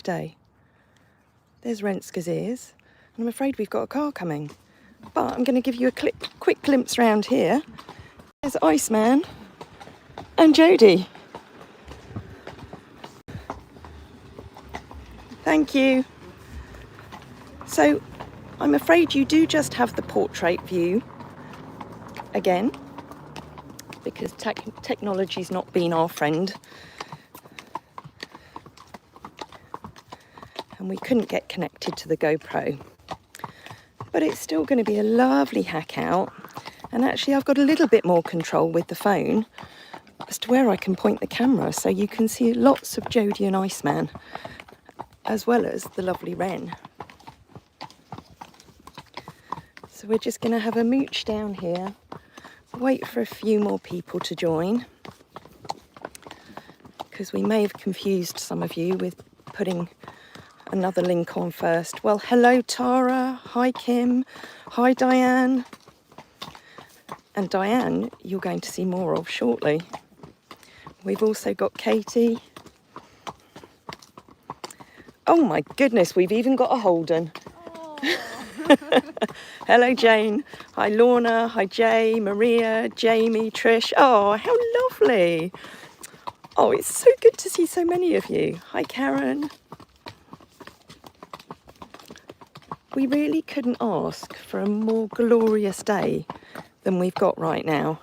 day. There's Renske's ears, and I'm afraid we've got a car coming. But I'm going to give you a quick glimpse round here. There's Iceman and Jodie. Thank you. So I'm afraid you do just have the portrait view again, because technology's not been our friend. And we couldn't get connected to the GoPro. But it's still going to be a lovely hack out. And actually I've got a little bit more control with the phone as to where I can point the camera, so you can see lots of Jodie and Iceman, as well as the lovely Ren. So we're just going to have a mooch down here, wait for a few more people to join, because we may have confused some of you with putting another link on first. Well, hello Tara, hi Kim, hi Diane. And Diane, you're going to see more of shortly. We've also got Katie. Oh my goodness, we've even got a Holden. Hello Jane, hi Lorna, hi Jay, Maria, Jamie, Trish. Oh, how lovely. Oh, it's so good to see so many of you. Hi Karen. We really couldn't ask for a more glorious day than we've got right now.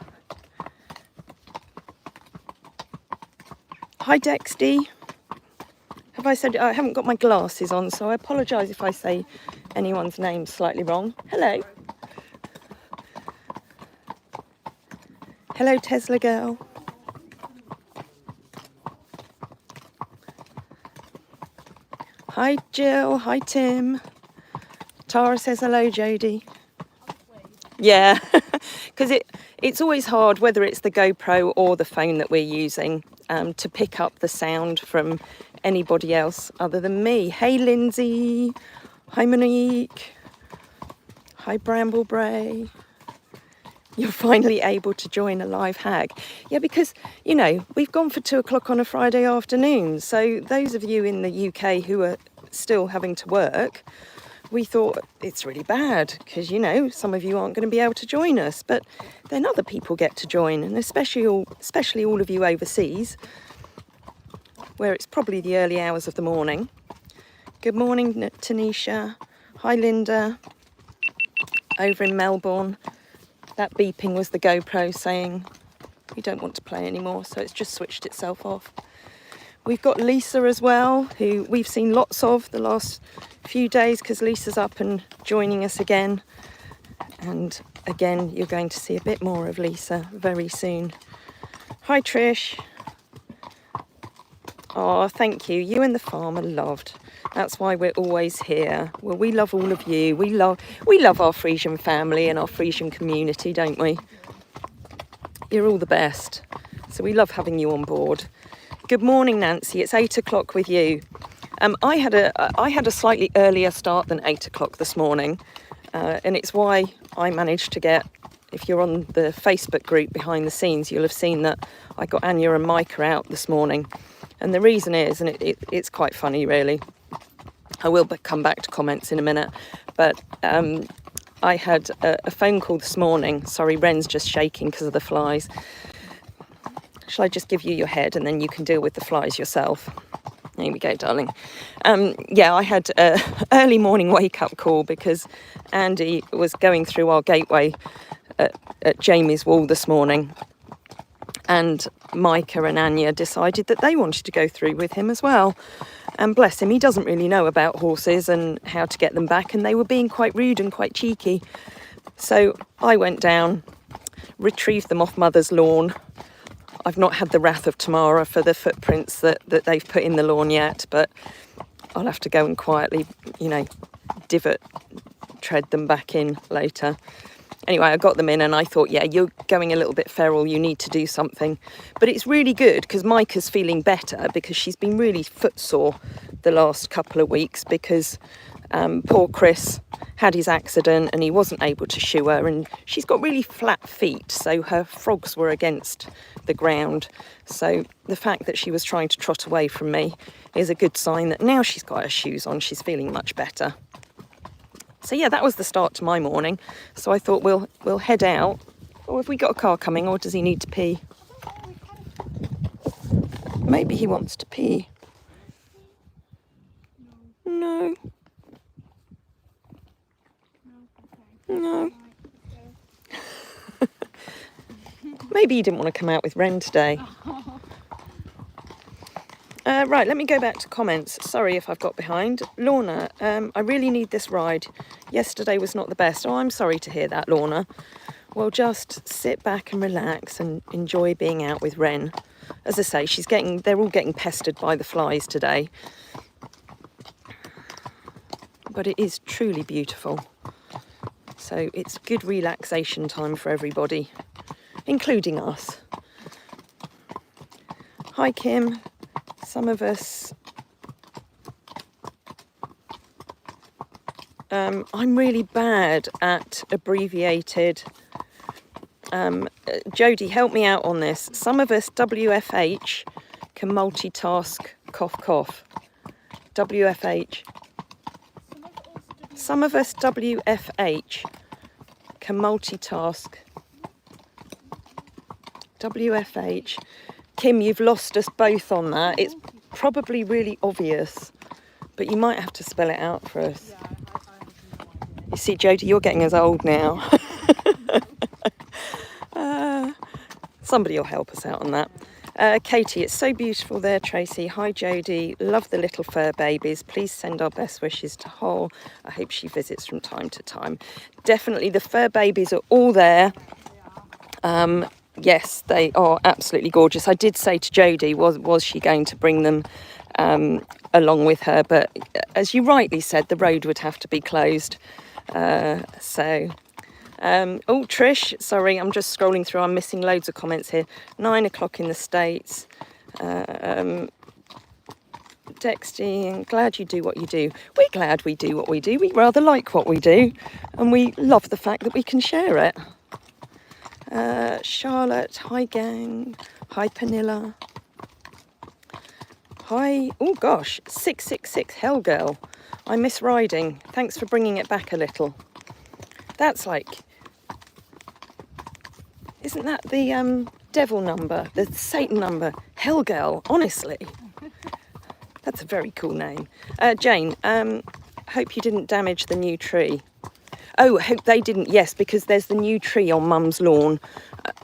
Hi Dexty. Have I said, I haven't got my glasses on, so I apologise if I say anyone's name slightly wrong. Hello. Hello Tesla girl. Hi Jill, hi Tim. Tara says hello Jodie. Yeah, because it's always hard, whether it's the GoPro or the phone that we're using, to pick up the sound from anybody else other than me. Hey Lindsay, hi Monique, hi Bramblebray. You're finally able to join a live hag. Yeah, because, you know, we've gone for 2 o'clock on a Friday afternoon. So those of you in the UK who are still having to work, we thought it's really bad because, you know, some of you aren't going to be able to join us, but then other people get to join, and especially all of you overseas, where it's probably the early hours of the morning. Good morning, Tanisha. Hi, Linda. Over in Melbourne, that beeping was the GoPro saying we don't want to play anymore, so it's just switched itself off. We've got Lisa as well, who we've seen lots of the last few days, because Lisa's up and joining us again. And again, you're going to see a bit more of Lisa very soon. Hi Trish. Oh, thank you. You and the farm are loved. That's why we're always here. Well, we love all of you. We love our Friesian family and our Friesian community, don't we? You're all the best. So we love having you on board. Good morning, Nancy. It's 8 o'clock with you. I had a slightly earlier start than 8 o'clock this morning, and it's why I managed to get. If you're on the Facebook group behind the scenes, you'll have seen that I got Anya and Micah out this morning, and the reason is, and it's quite funny really. I will come back to comments in a minute, but I had a phone call this morning. Sorry, Ren's just shaking because of the flies. Shall I just give you your head and then you can deal with the flies yourself? There we go, darling. Yeah, I had an early morning wake-up call because Andy was going through our gateway at Jamie's wall this morning, and Micah and Anya decided that they wanted to go through with him as well. And bless him, he doesn't really know about horses and how to get them back, and they were being quite rude and quite cheeky. So I went down, retrieved them off Mother's lawn. I've not had the wrath of Tamara for the footprints that they've put in the lawn yet, but I'll have to go and quietly, you know, tread them back in later. Anyway, I got them in and I thought, yeah, you're going a little bit feral, you need to do something. But it's really good because Micah's feeling better, because she's been really footsore the last couple of weeks because Poor Chris had his accident and he wasn't able to shoe her, and she's got really flat feet, so her frogs were against the ground. So the fact that she was trying to trot away from me is a good sign that now she's got her shoes on, she's feeling much better. So yeah, that was the start to my morning. So I thought we'll head out. Or have we got a car coming, or does he need to pee? Maybe he wants to pee. No. No. Maybe he didn't want to come out with Ren today. Right, let me go back to comments. Sorry if I've got behind. Lorna, I really need this ride. Yesterday was not the best. Oh, I'm sorry to hear that, Lorna. Well, just sit back and relax and enjoy being out with Ren. As I say, they're all getting pestered by the flies today. But it is truly beautiful. So it's good relaxation time for everybody, including us. Hi, Kim. Some of us... I'm really bad at abbreviated... Jodie, help me out on this. Some of us WFH can multitask, cough, cough. WFH. Some of us WFH can multitask. WFH. Kim, you've lost us both on that. It's probably really obvious, but you might have to spell it out for us. You see, Jodie, you're getting as old now. Somebody will help us out on that. Katie, it's so beautiful there, Tracy. Hi, Jodie. Love the little fur babies. Please send our best wishes to Hole. I hope she visits from time to time. Definitely, the fur babies are all there. Yes, they are absolutely gorgeous. I did say to Jodie, was she going to bring them along with her? But as you rightly said, the road would have to be closed. Oh, Trish, sorry, I'm just scrolling through. I'm missing loads of comments here. 9 o'clock in the States. Dexty, glad you do what you do. We're glad we do what we do. We rather like what we do. And we love the fact that we can share it. Charlotte, hi gang. Hi Panilla. Hi, oh gosh, 666 Hell Girl. I miss riding. Thanks for bringing it back a little. That's like... Isn't that the devil number, the Satan number? Hell Girl, honestly. That's a very cool name. Jane, hope you didn't damage the new tree. Oh, hope they didn't, yes, because there's the new tree on Mum's lawn.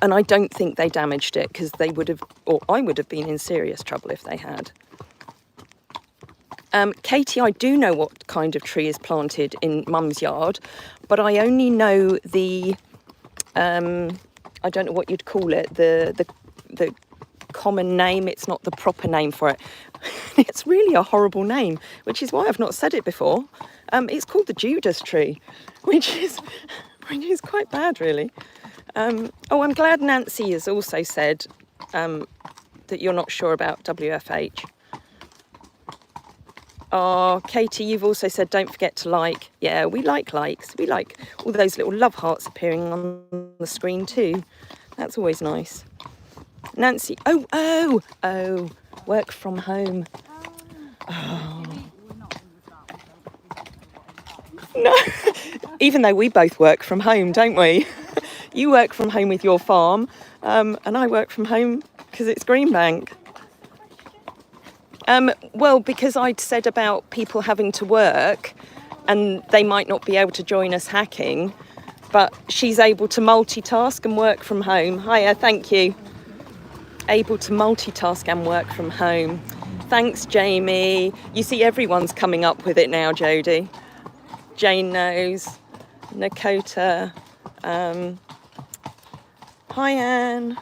And I don't think they damaged it, because they would have, or I would have been in serious trouble if they had. Katie, I do know what kind of tree is planted in Mum's yard, but I only know the... I don't know what you'd call it, the common name. It's not the proper name for it. It's really a horrible name, which is why I've not said it before. It's called the Judas tree, which is quite bad, really. Oh, I'm glad Nancy has also said that you're not sure about WFH. Oh, Katie, you've also said don't forget to like. Yeah, we like likes. We like all those little love hearts appearing on the screen too. That's always nice. Nancy, oh, work from home. Oh. No, even though we both work from home, don't we? You work from home with your farm, and I work from home because it's Greenbank. Well, because I'd said about people having to work and they might not be able to join us hacking, but she's able to multitask and work from home. Hiya, thank you. Able to multitask and work from home. Thanks, Jamie. You see, everyone's coming up with it now, Jodie. Jane knows. Nakota. Hi, Anne.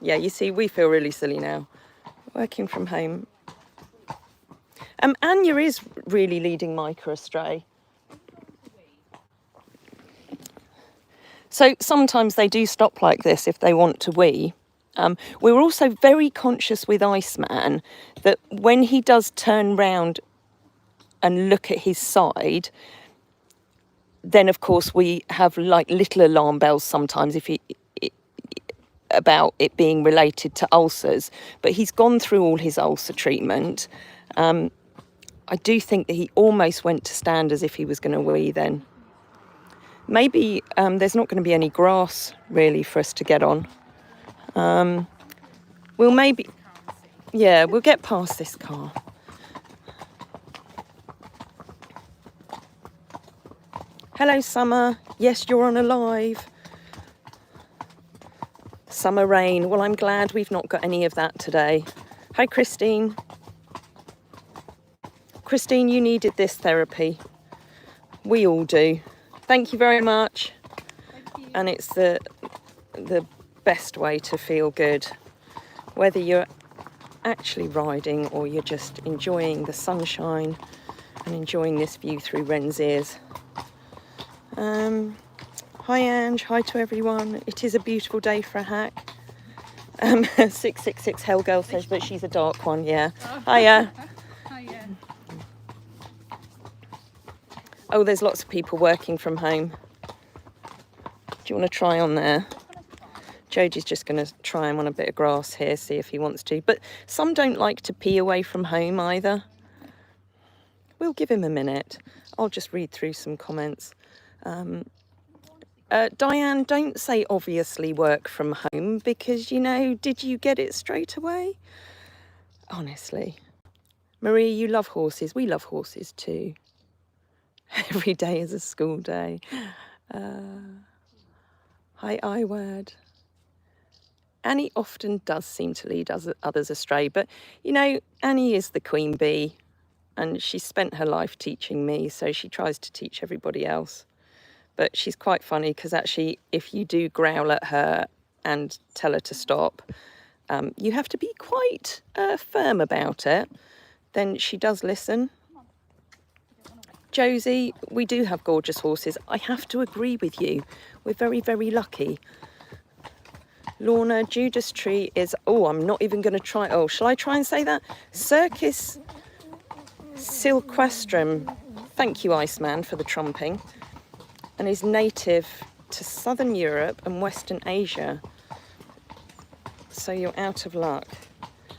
Yeah, you see, we feel really silly now. Working from home. Anya is really leading Micah astray. So sometimes they do stop like this if they want to wee. We're also very conscious with Iceman that when he does turn round, and look at his side, then of course we have like little alarm bells sometimes about it being related to ulcers. But he's gone through all his ulcer treatment. I do think that he almost went to stand as if he was going to wee then. Maybe there's not going to be any grass really for us to get on. We'll get past this car. Hello, Summer. Yes, you're on a live. Summer rain. Well, I'm glad we've not got any of that today. Hi, Christine. Christine, you needed this therapy. We all do. Thank you very much. Thank you. And it's the best way to feel good. Whether you're actually riding or you're just enjoying the sunshine and enjoying this view through Renske. Hi Ange, hi to everyone. It is a beautiful day for a hack. 666 Hellgirl says, but she's a dark one, yeah. Hiya. Hiya. Oh, there's lots of people working from home. Do you want to try on there? Jodie's just going to try him on a bit of grass here, see if he wants to. But some don't like to pee away from home either. We'll give him a minute. I'll just read through some comments. Diane, don't say obviously work from home because, did you get it straight away? Honestly. Marie, you love horses. We love horses too. Every day is a school day. Hi, iWord. Annie often does seem to lead others astray, but, Annie is the queen bee and she spent her life teaching me, so she tries to teach everybody else. But she's quite funny because actually, if you do growl at her and tell her to stop, you have to be quite firm about it. Then she does listen. Josie, we do have gorgeous horses. I have to agree with you. We're very, very lucky. Lorna, Judas Tree is... Oh, I'm not even going to try... Oh, shall I try and say that? Circus Silquestrum. Thank you, Iceman, for the trumping. And is native to Southern Europe and Western Asia. So you're out of luck.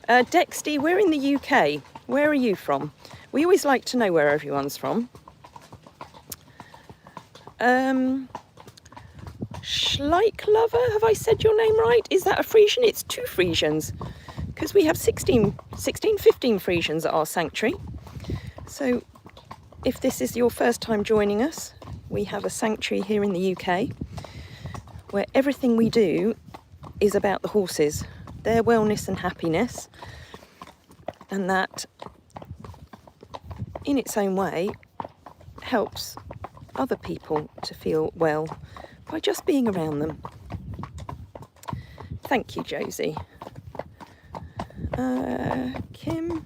Dexty, we're in the UK. Where are you from? We always like to know where everyone's from. Schleich Lover, have I said your name right? Is that a Friesian? It's 2 Friesians. Because we have 15 Friesians at our sanctuary. So if this is your first time joining us, we have a sanctuary here in the UK where everything we do is about the horses, their wellness and happiness, and that in its own way helps other people to feel well by just being around them. Thank you, Josie. Kim,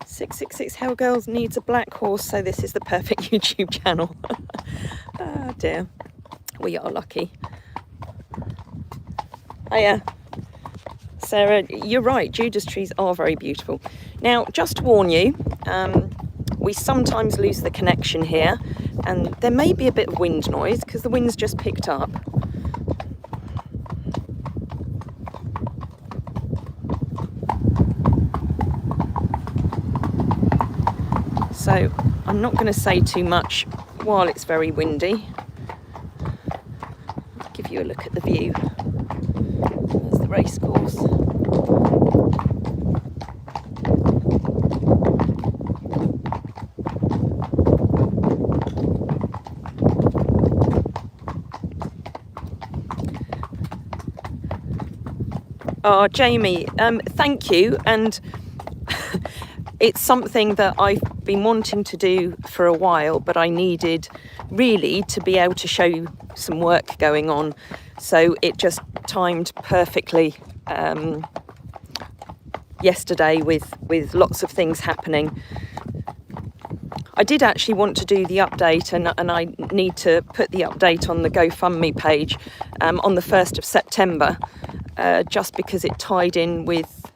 666 Hellgirls needs a black horse, so this is the perfect YouTube channel. Oh dear, we are lucky. Oh yeah, Sarah, you're right, Judas trees are very beautiful. Now, just to warn you, we sometimes lose the connection here, and there may be a bit of wind noise because the wind's just picked up. So I'm not going to say too much while it's very windy. I'll give you a look at the view. There's the race course. Oh, Jamie, thank you. And it's something that I've been wanting to do for a while, but I needed really to be able to show you some work going on. So it just timed perfectly yesterday with lots of things happening. I did actually want to do the update, and I need to put the update on the GoFundMe page on the 1st of September, just because it tied in with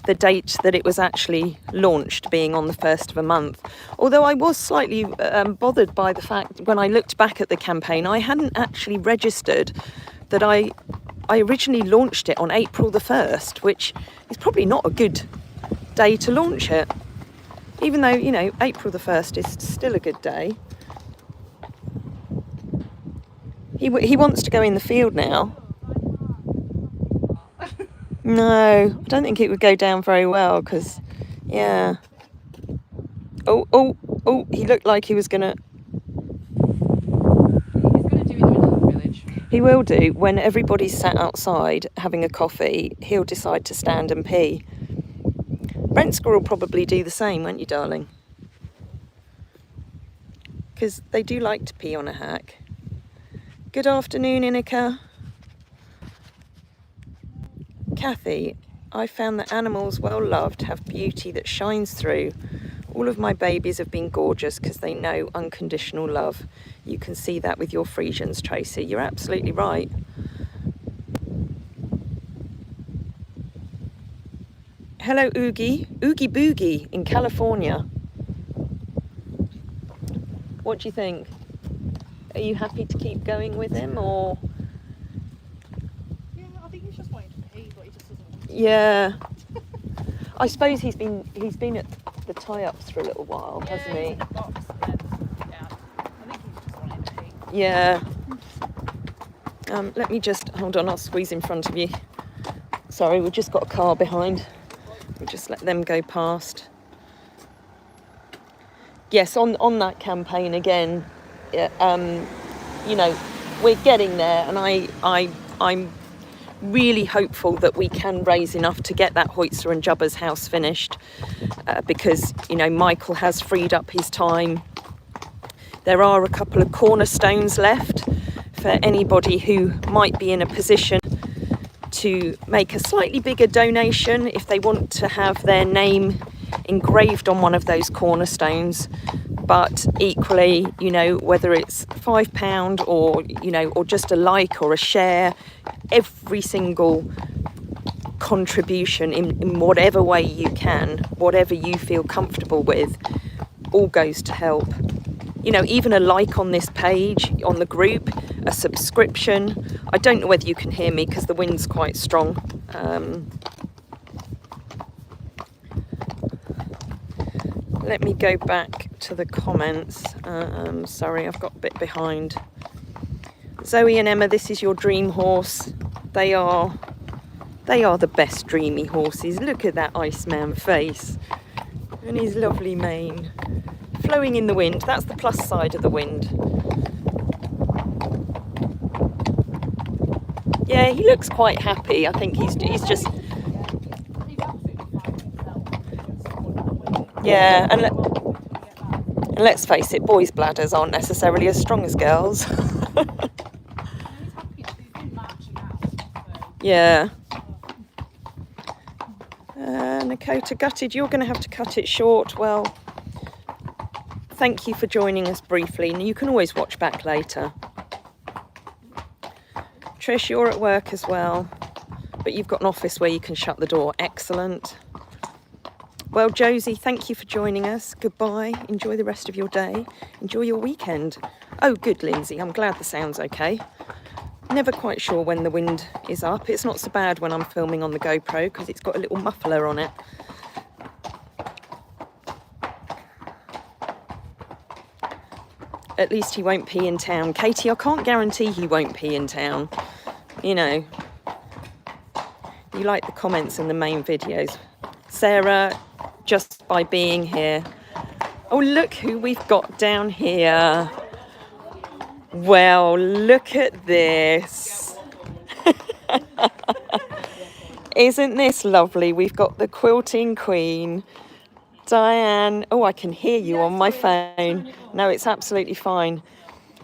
the date that it was actually launched being on the 1st of a month. Although I was slightly bothered by the fact when I looked back at the campaign, I hadn't actually registered that I originally launched it on April the 1st, which is probably not a good day to launch it. Even though, you know, April the 1st is still a good day. He wants to go in the field now. No, I don't think it would go down very well because, yeah. Oh, he looked like he was going to... He's going to do it in the middle of the village. He will do. When everybody's sat outside having a coffee, he'll decide to stand and pee. Renske will probably do the same, won't you, darling? Because they do like to pee on a hack. Good afternoon, Inika. Kathy, I found that animals well loved have beauty that shines through. All of my babies have been gorgeous because they know unconditional love. You can see that with your Friesians, Tracy. You're absolutely right. Hello, Oogie. Oogie Boogie in California. What do you think? Are you happy to keep going with him, or...? Yeah, I think he's just wanting to pee, but he just doesn't want to. Yeah. I suppose he's been at the tie-ups for a little while, hasn't he? He's in the box, and then, yeah, I think he's just wanting to pee. Yeah. Let me just... Hold on, I'll squeeze in front of you. Sorry, we've just got a car behind. We'll just let them go past. Yes, on that campaign again, you know, we're getting there, and I'm really hopeful that we can raise enough to get that Hoitzer and Jubba's house finished, because, you know, Michael has freed up his time. There are a couple of cornerstones left for anybody who might be in a position to make a slightly bigger donation if they want to have their name engraved on one of those cornerstones. But equally, you know, whether it's £5 or, you know, or just a like or a share, every single contribution in whatever way you can, whatever you feel comfortable with, all goes to help. You know, even a like on this page, on the group, a subscription. I don't know whether you can hear me because the wind's quite strong. Let me go back to the comments. Sorry, I've got a bit behind. Zoe and Emma, this is your dream horse. They are the best dreamy horses. Look at that Iceman face and his lovely mane. Flowing in the wind, that's the plus side of the wind. Yeah, he looks quite happy. I think he's just... Yeah, and let's face it, boys' bladders aren't necessarily as strong as girls. Yeah. Nakota, gutted, you're going to have to cut it short. Well, thank you for joining us briefly, and you can always watch back later. Trish, you're at work as well, but you've got an office where you can shut the door. Excellent. Well, Josie, thank you for joining us. Goodbye. Enjoy the rest of your day. Enjoy your weekend. Oh, good, Lindsay. I'm glad the sound's okay. Never quite sure when the wind is up. It's not so bad when I'm filming on the GoPro because it's got a little muffler on it. At least he won't pee in town. Katie, I can't guarantee he won't pee in town. You know, you like the comments in the main videos. Sarah, just by being here. Oh, look who we've got down here. Well, look at this. Isn't this lovely? We've got the quilting queen, Diane. Oh, I can hear you on my phone. No, it's absolutely fine.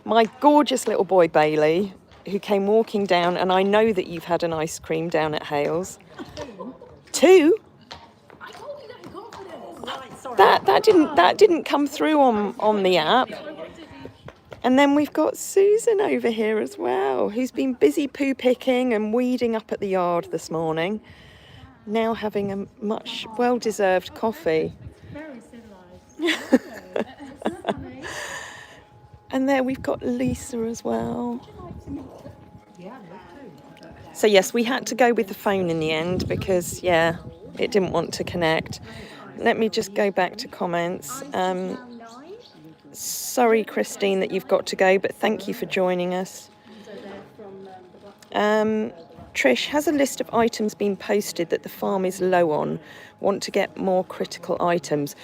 My gorgeous little boy, Bailey, who came walking down, and I know that you've had an ice cream down at Hales. Two? That didn't come through on the app. And then we've got Susan over here as well, who's been busy poo picking and weeding up at the yard this morning. now having a much well-deserved coffee. Very civilised. And there we've got Lisa as well. Yeah, me too. So yes, we had to go with the phone in the end because, yeah, it didn't want to connect. Let me just go back to comments. Sorry, Christine, that you've got to go, but thank you for joining us. Trish, has a list of items been posted that the farm is low on? Want to get more critical items?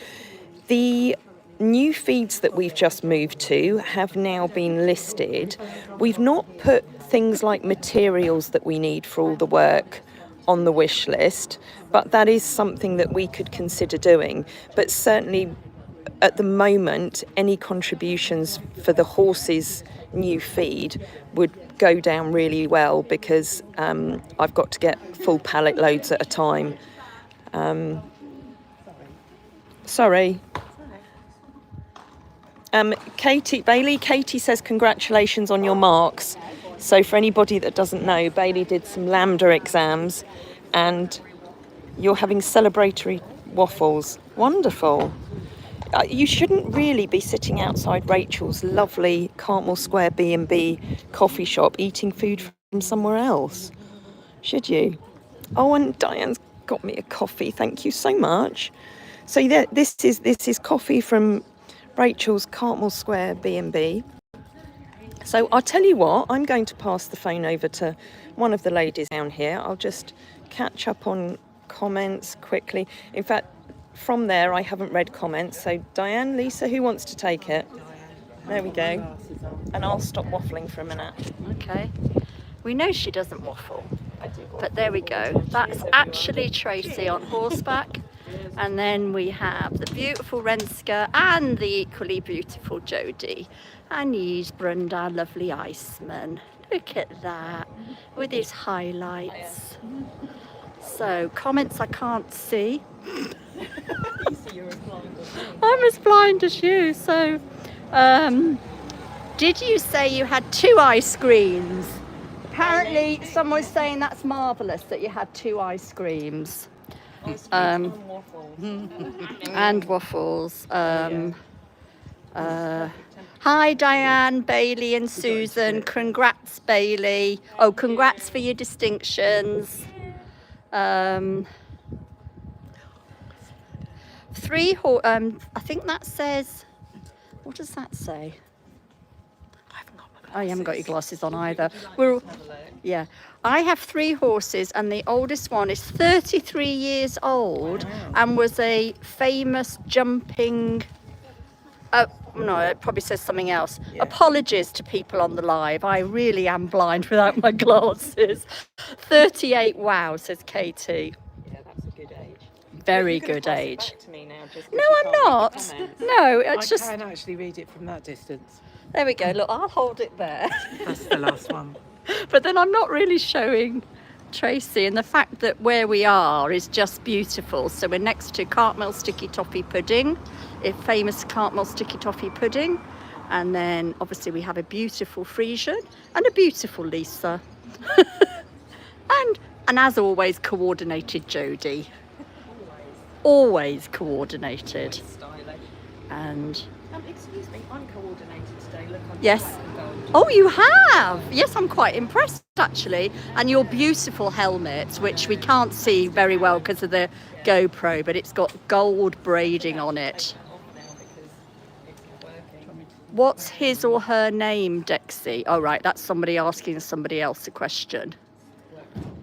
The new feeds that we've just moved to have now been listed. We've not put things like materials that we need for all the work on the wish list, but that is something that we could consider doing. But certainly at the moment, any contributions for the horses' new feed would go down really well because I've got to get full pallet loads at a time. Sorry. Katie says congratulations on your marks. So for anybody that doesn't know, Bailey did some Lambda exams and you're having celebratory waffles. Wonderful. You shouldn't really be sitting outside Rachel's lovely Cartmel Square B&B coffee shop eating food from somewhere else, should you? Oh, and Diane's got me a coffee. Thank you so much. So yeah, this is coffee from Rachel's Cartmel Square B&B. So I'll tell you what, I'm going to pass the phone over to one of the ladies down here. I'll just catch up on comments quickly. In fact, from there, I haven't read comments. So Diane, Lisa, who wants to take it? There we go. And I'll stop waffling for a minute. Okay. We know she doesn't waffle, but there we go. That's actually Tracy on horseback. And then we have the beautiful Renske and the equally beautiful Jodie. And he's Brund, our lovely Iceman. Look at that, with his highlights. So, comments I can't see. I'm as blind as you. So, did you say you had 2 ice creams? Apparently, someone was saying that's marvellous that you had 2 ice creams. And waffles. Hi Diane, Bailey and Susan. Congrats, Bailey. Oh, congrats for your distinctions. 3 I think that says, what does that say? I haven't got your glasses on either. Yeah, I have 3 horses and the oldest one is 33 years old and was a famous jumping, no, it probably says something else. Yeah. Apologies to people on the live. I really am blind without my glasses. 38, wow, says Katie. Yeah, that's a good age. Very good age. Back to me now, just no, I'm not. No, it's just. I can actually read it from that distance. There we go. Look, I'll hold it there. That's the last one. But then I'm not really showing Tracy, and the fact that where we are is just beautiful. So we're next to Cartmel Sticky Toffee Pudding, a famous Cartmel Sticky Toffee Pudding, and then obviously we have a beautiful Friesian and a beautiful Lisa, and as always coordinated Jodie. Always coordinated. And excuse me, I'm coordinated today. Look, I'm yes. Oh, you have? Yes, I'm quite impressed actually. And your beautiful helmet, which we can't see very well because of the GoPro, but it's got gold braiding on it. What's his or her name, Dexy? Oh, right, that's somebody asking somebody else a question.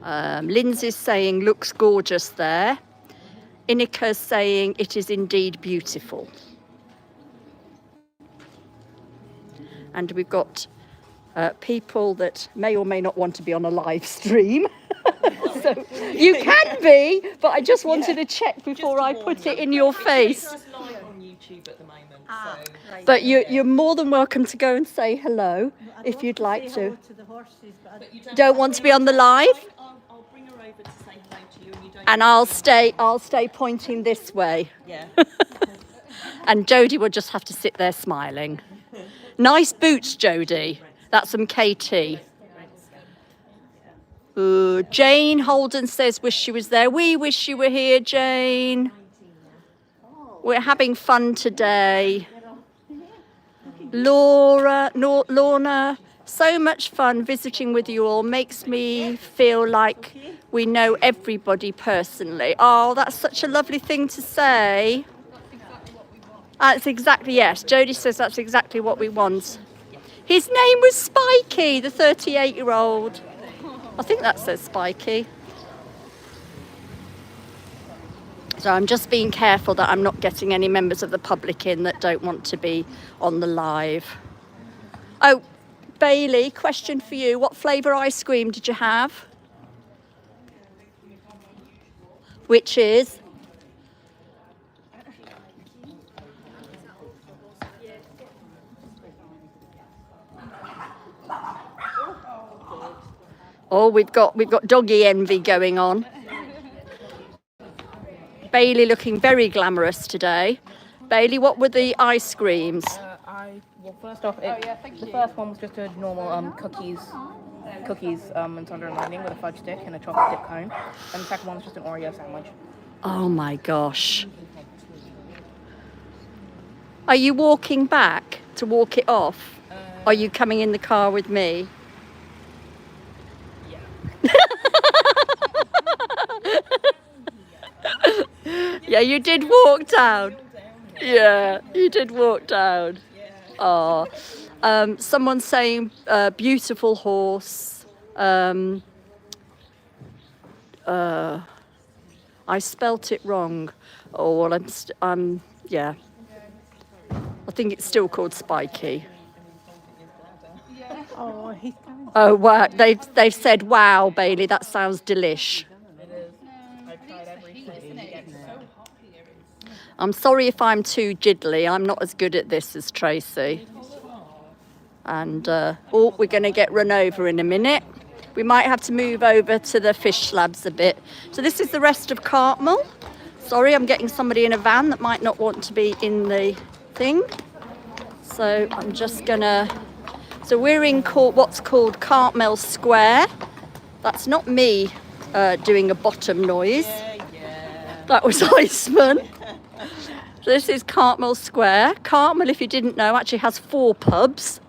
Lindsay's saying, looks gorgeous there. Inika's saying, it is indeed beautiful. And we've got people that may or may not want to be on a live stream. So you can be, but I just wanted to check before I put it in your face. It's live on YouTube at the moment, so. But you're more than welcome to go and say hello if you'd like to. Don't want to be on the live? I'll bring her over to say hello to you, and you don't. And I'll stay pointing this way. Yeah. And Jodie will just have to sit there smiling. Nice boots, Jodie. That's from KT. Jane Holden says, wish she was there. We wish you were here, Jane. We're having fun today. Lorna, so much fun visiting with you all. Makes me feel like we know everybody personally. Oh, that's such a lovely thing to say. That's exactly, yes. Jodie says that's exactly what we want. His name was Spiky, the 38-year-old. I think that says Spiky. So I'm just being careful that I'm not getting any members of the public in that don't want to be on the live. Oh, Bailey, question for you. What flavour ice cream did you have? Which is? Oh, we've got doggy envy going on. Bailey looking very glamorous today. Bailey, what were the ice creams? Well, first off, the first one was just a normal cookies and thunder and lightning with a fudge stick and a chocolate dip cone, and the second one was just an Oreo sandwich. Oh my gosh. Are you walking back to walk it off? Are you coming in the car with me? Yeah, you did walk down. Yeah, you did walk down. Oh, someone's saying beautiful horse. I spelt it wrong. Oh, well, yeah. I think it's still called Spiky. Oh, he's going. Oh, wow. They've said, wow, Bailey, that sounds delish. I've tried everything. I'm sorry if I'm too jiddly. I'm not as good at this as Tracy. And, we're going to get run over in a minute. We might have to move over to the fish slabs a bit. So this is the rest of Cartmel. Sorry, I'm getting somebody in a van that might not want to be in the thing. So I'm just going to... So we're in what's called Cartmel Square. That's not me doing a bottom noise. That was Iceman. This is Cartmel Square. Cartmel, if you didn't know, actually has 4 pubs.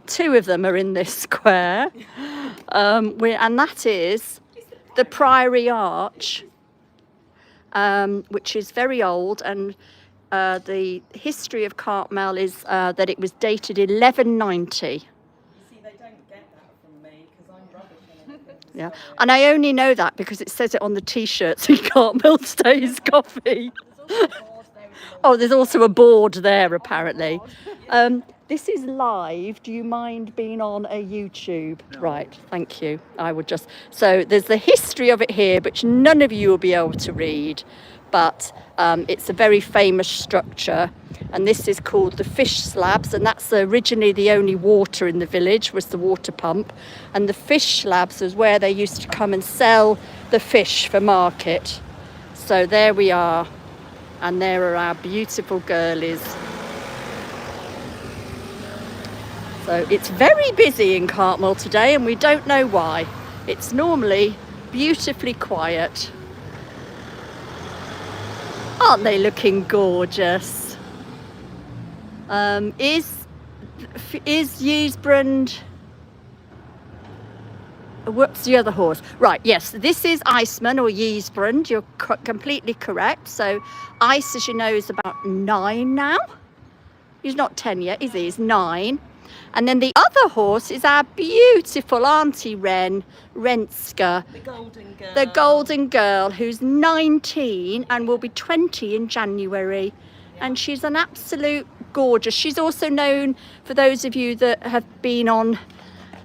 2 of them are in this square. And that is the Priory Arch, which is very old. And the history of Cartmel is that it was dated 1190. Yeah, and I only know that because it says it on the T-shirts in Cartmel Stays Coffee. Oh, there's also a board there, apparently. This is live. Do you mind being on a YouTube? No. Right, thank you. I would just... So there's the history of it here, which none of you will be able to read, but it's a very famous structure. And this is called the fish slabs, and that's originally the only water in the village, was the water pump. And the fish slabs is where they used to come and sell the fish for market. So there we are, and there are our beautiful girlies. So it's very busy in Cartmel today, and we don't know why. It's normally beautifully quiet. Aren't they looking gorgeous? Is Yeesbrand... What's the other horse? Right, yes, this is Iceman or Yeesbrand. You're completely correct. So Ice, as you know, is about 9 now. He's not 10 yet, is he? He's 9. And then the other horse is our beautiful Auntie Renske. The golden girl. The golden girl, who's 19 and will be 20 in January. Yeah. And she's an absolute gorgeous. She's also known, for those of you that have been on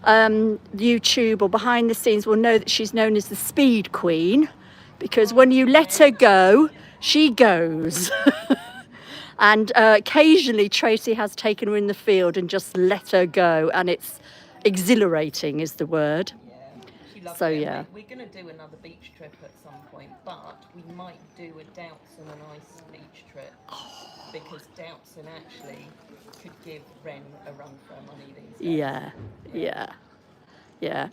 YouTube or behind the scenes, will know that she's known as the Speed Queen, because when you let her go, she goes. And occasionally Tracy has taken her in the field and just let her go, and it's exhilarating is the word. Yeah, she loves so it. yeah. We're going to do another beach trip at some point, but we might do a Doutzen and Ice beach trip, because Doutzen actually could give Ren a run for her money these days. Yeah.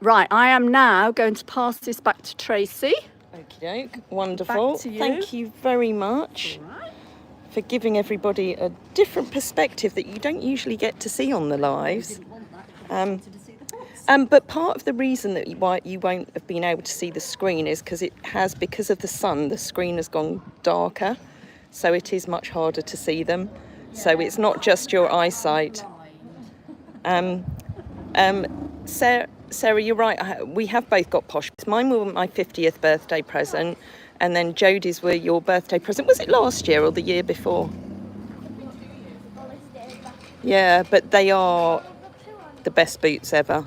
Right, I am now going to pass this back to Tracy. Okie doke, wonderful. Back to you. Thank you very much for giving everybody a different perspective that you don't usually get to see on the lives. But part of the reason that you won't have been able to see the screen is because of the sun, the screen has gone darker, so it is much harder to see them. So it's not just your eyesight. Sarah, you're right. We have both got posh. Mine were my 50th birthday present, and then Jodie's were your birthday present. Was it last year or the year before? Yeah, but they are the best boots ever.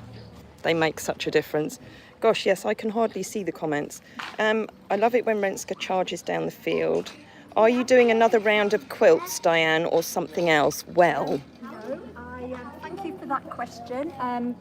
They make such a difference. Gosh, yes, I can hardly see the comments. I love it when Renske charges down the field. Are you doing another round of quilts, Diane, or something else? Well, No, thank you for that question.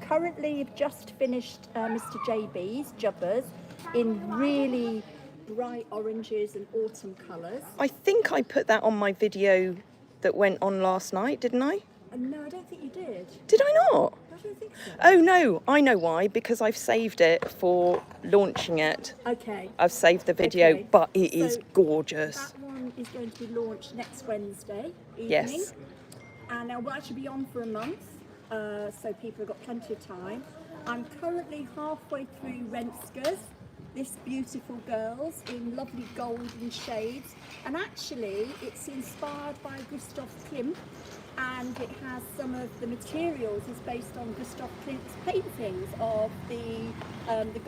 Currently, you've just finished Mr. JB's jubbers in really bright oranges and autumn colours. I think I put that on my video that went on last night, didn't I? No, I don't think you did. Did I not? I don't think so. Oh no, I know why, because I've saved it for launching it. Okay. I've saved the video, Okay. but it is So gorgeous. That one is going to be launched next Wednesday evening. Yes. And it will actually be on for a month, so people have got plenty of time. I'm currently halfway through Renske's, this beautiful girls in lovely golden shades. And actually, it's inspired by Gustav Klimt, and it has some of the materials is based on Gustav Klimt's paintings of the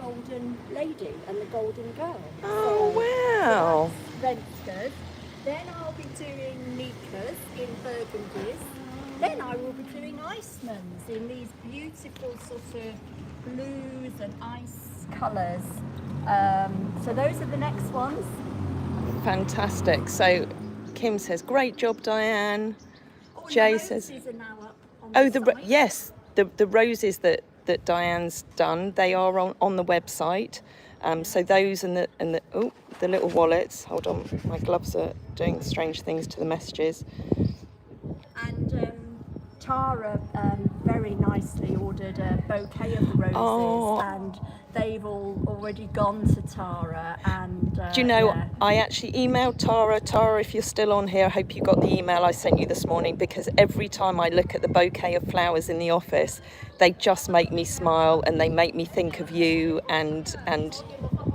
Golden Lady and the Golden Girl. Oh, wow. So that's Renske's. Then I'll be doing Mika's in burgundies. Then I will be doing Iceman's in these beautiful sort of blues and ice colours. So those are the next ones. Fantastic. So Kim says, great job, Diane. Oh, Jay the says, roses are now up on oh, the site. yes, the roses that Diane's done, they are on the website. So those and the little wallets. Hold on, my gloves are doing strange things to the messages. And Tara very nicely ordered a bouquet of the roses, and they've all already gone to Tara. And Do you know, yeah. I actually emailed Tara. Tara, if you're still on here, I hope you got the email I sent you this morning, because every time I look at the bouquet of flowers in the office, they just make me smile, and they make me think of you and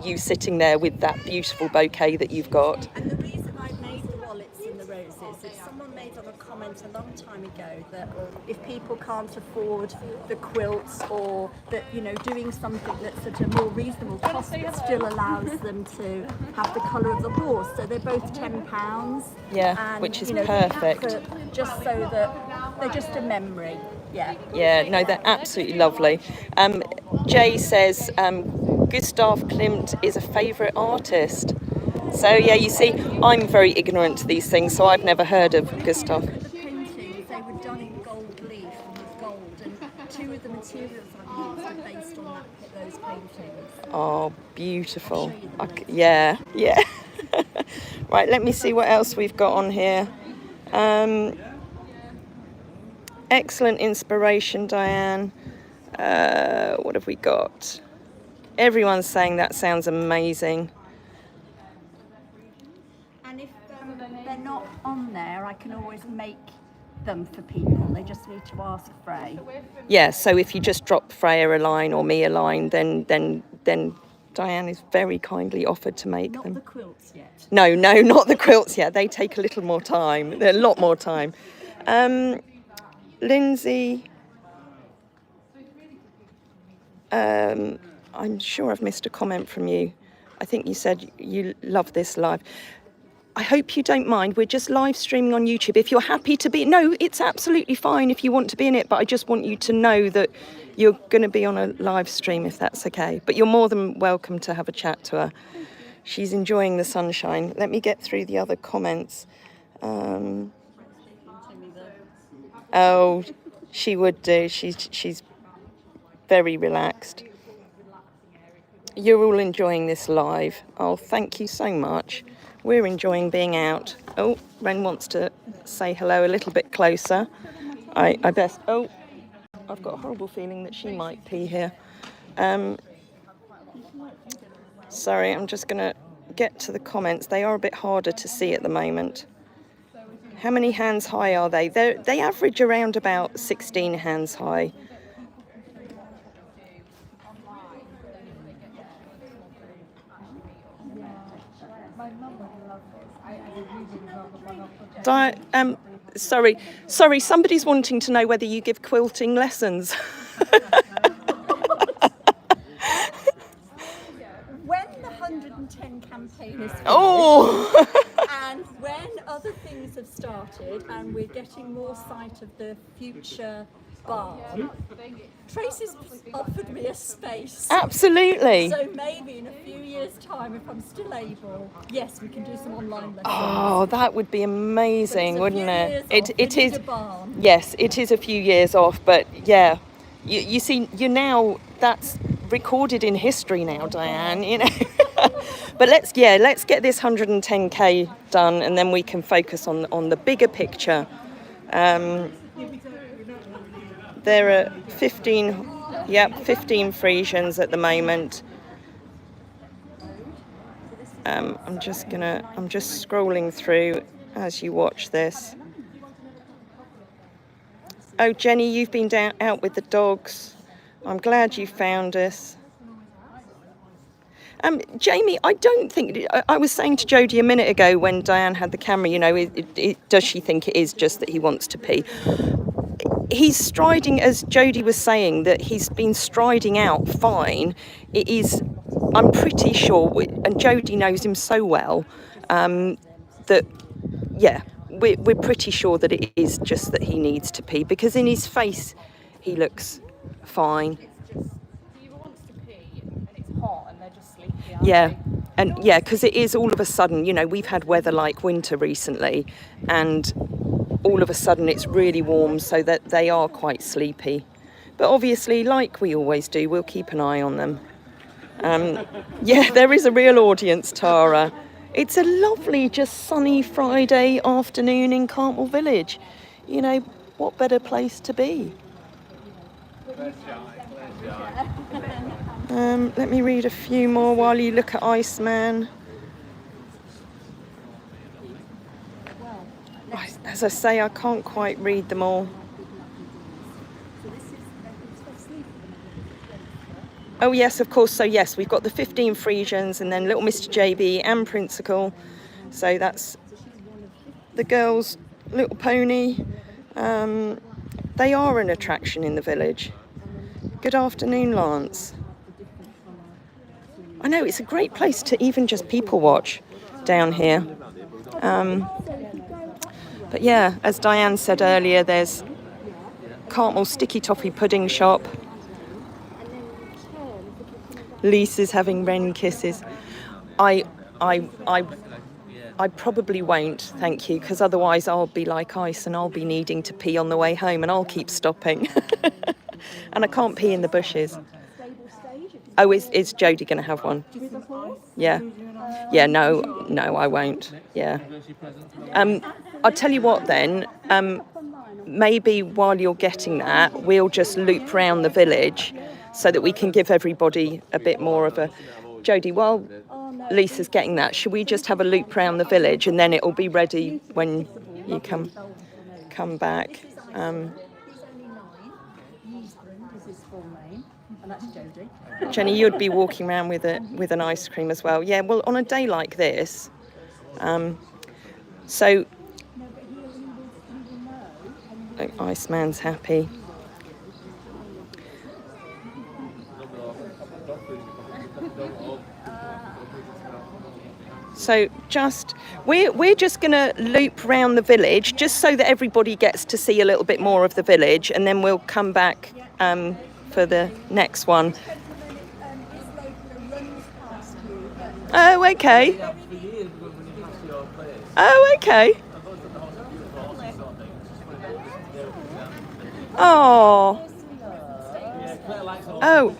you sitting there with that beautiful bouquet that you've got. And the reason I made the wallets and the roses is someone made on a comment a long time ago that if people can't afford the quilts, or that, you know, doing something that's at a more reasonable cost but still allows them to have the colour of the horse. So they're both £10. Yeah, and, which is you know, perfect. Just so that they're just a memory. Yeah. Yeah, no, they're absolutely lovely. Jay says Gustav Klimt is a favourite artist. So yeah, you see, I'm very ignorant to these things, so I've never heard of Gustav. The paintings, they were done in gold leaf and with gold, and two of the materials I've used are based on those paintings. Oh, beautiful. Yeah. Right, let me see what else we've got on here. Excellent inspiration, Diane. What have we got? Everyone's saying that sounds amazing. And if they're not on there, I can always make them for people. They just need to ask Frey. Yeah, so if you just drop Freya a line or me a line, then Diane is very kindly offered to make them. Not the quilts yet. No, not the quilts yet. They take a little more time. They're a lot more time. Lindsay, I'm sure I've missed a comment from you. I think you said you love this live. I hope you don't mind. We're just live streaming on YouTube. If you're happy to be... No, it's absolutely fine if you want to be in it, but I just want you to know that you're going to be on a live stream, if that's okay. But you're more than welcome to have a chat to her. She's enjoying the sunshine. Let me get through the other comments. Oh, she would do. She's very relaxed. You're all enjoying this live. Oh, thank you so much. We're enjoying being out. Oh, Ren wants to say hello a little bit closer. I best... Oh, I've got a horrible feeling that she might pee here. Sorry, I'm just going to get to the comments. They are a bit harder to see at the moment. How many hands high are they? They average around about 16 hands high. Sorry, somebody's wanting to know whether you give quilting lessons. When the 110 campaign is finished, Oh! and when other things have started and we're getting more sight of the future barn, Tracy's offered me a space. Absolutely. So maybe in a few years' time, if I'm still able, yes, we can do some online lessons. Oh, that would be amazing, wouldn't it? It is. A barn. Yes, it is a few years off, but yeah, you see, that's recorded in history now, Diane. You know. But let's get this 110k done, and then we can focus on the bigger picture. There are 15 Friesians at the moment. I'm just scrolling through as you watch this. Oh, Jenny, you've been out with the dogs. I'm glad you found us. Jamie, I don't think... I was saying to Jodie a minute ago when Diane had the camera, you know, does she think it is just that he wants to pee? He's striding, as Jodie was saying, that he's been striding out fine. It is... I'm pretty sure, and Jodie knows him so well, that, yeah, we're pretty sure that it is just that he needs to pee, because in his face he looks fine. He wants to pee and it's hot and they're just sleepy. Yeah, and yeah, because it is all of a sudden, you know, we've had weather like winter recently, and all of a sudden it's really warm, so that they are quite sleepy. But obviously, like we always do, we'll keep an eye on them. Yeah, there is a real audience, Tara. It's a lovely, just sunny Friday afternoon in Cartmel Village. You know, what better place to be? Let me read a few more while you look at Iceman. As I say, I can't quite read them all. Oh yes, of course. So yes, we've got the 15 Friesians and then little Mr. JB and Principal. So that's the girls' little pony. They are an attraction in the village. Good afternoon, Lance. I know, it's a great place to even just people watch down here. But yeah, as Diane said earlier, there's Cartmel Sticky Toffee Pudding Shop. Lisa's having wren kisses. I probably won't, thank you, because otherwise I'll be like Ice and I'll be needing to pee on the way home and I'll keep stopping. And I can't pee in the bushes. Oh, is Jodie going to have one? Yeah. Yeah, no, I won't. Yeah. I'll tell you what then, maybe while you're getting that, we'll just loop round the village so that we can give everybody a bit more of a... Jodie, while Lisa's getting that, should we just have a loop round the village and then it'll be ready when you come back? Jenny, you'd be walking around with an ice cream as well. Yeah, well, on a day like this, so... Look, Iceman's happy. So we're just going to loop round the village just so that everybody gets to see a little bit more of the village, and then we'll come back for the next one. Oh, okay. Oh, okay. Oh. Oh.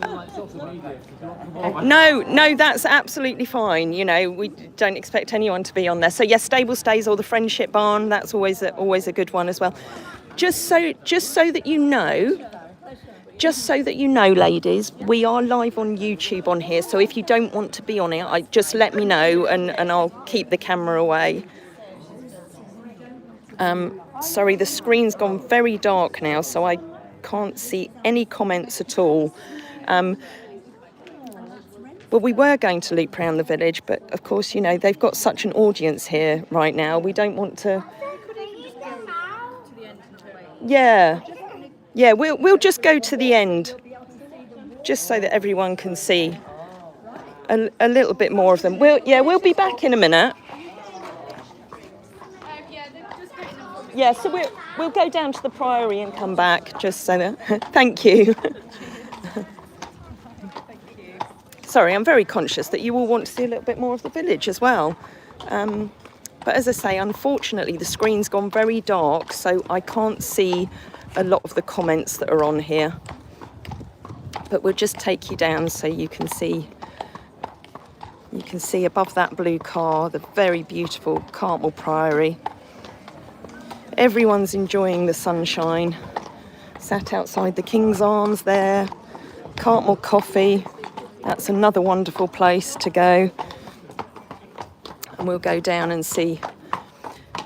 No, that's absolutely fine. You know, we don't expect anyone to be on there. So yes, Stable Stays or the Friendship Barn, that's always a good one as well. Just so that you know, just so that you know, ladies, we are live on YouTube on here. So if you don't want to be on it, just let me know and I'll keep the camera away. Sorry, the screen's gone very dark now, so I can't see any comments at all. Well, we were going to loop around the village, but of course, you know, they've got such an audience here right now. We don't want to... Yeah, we'll just go to the end, just so that everyone can see a little bit more of them. We'll be back in a minute. Yeah, so we'll go down to the Priory and come back, just so that... Thank you. Sorry, I'm very conscious that you all want to see a little bit more of the village as well. But as I say, unfortunately, the screen's gone very dark, so I can't see a lot of the comments that are on here. But we'll just take you down so you can see above that blue car the very beautiful Cartmel Priory. Everyone's enjoying the sunshine. Sat outside the King's Arms there. Cartmel Coffee. That's another wonderful place to go. And we'll go down and see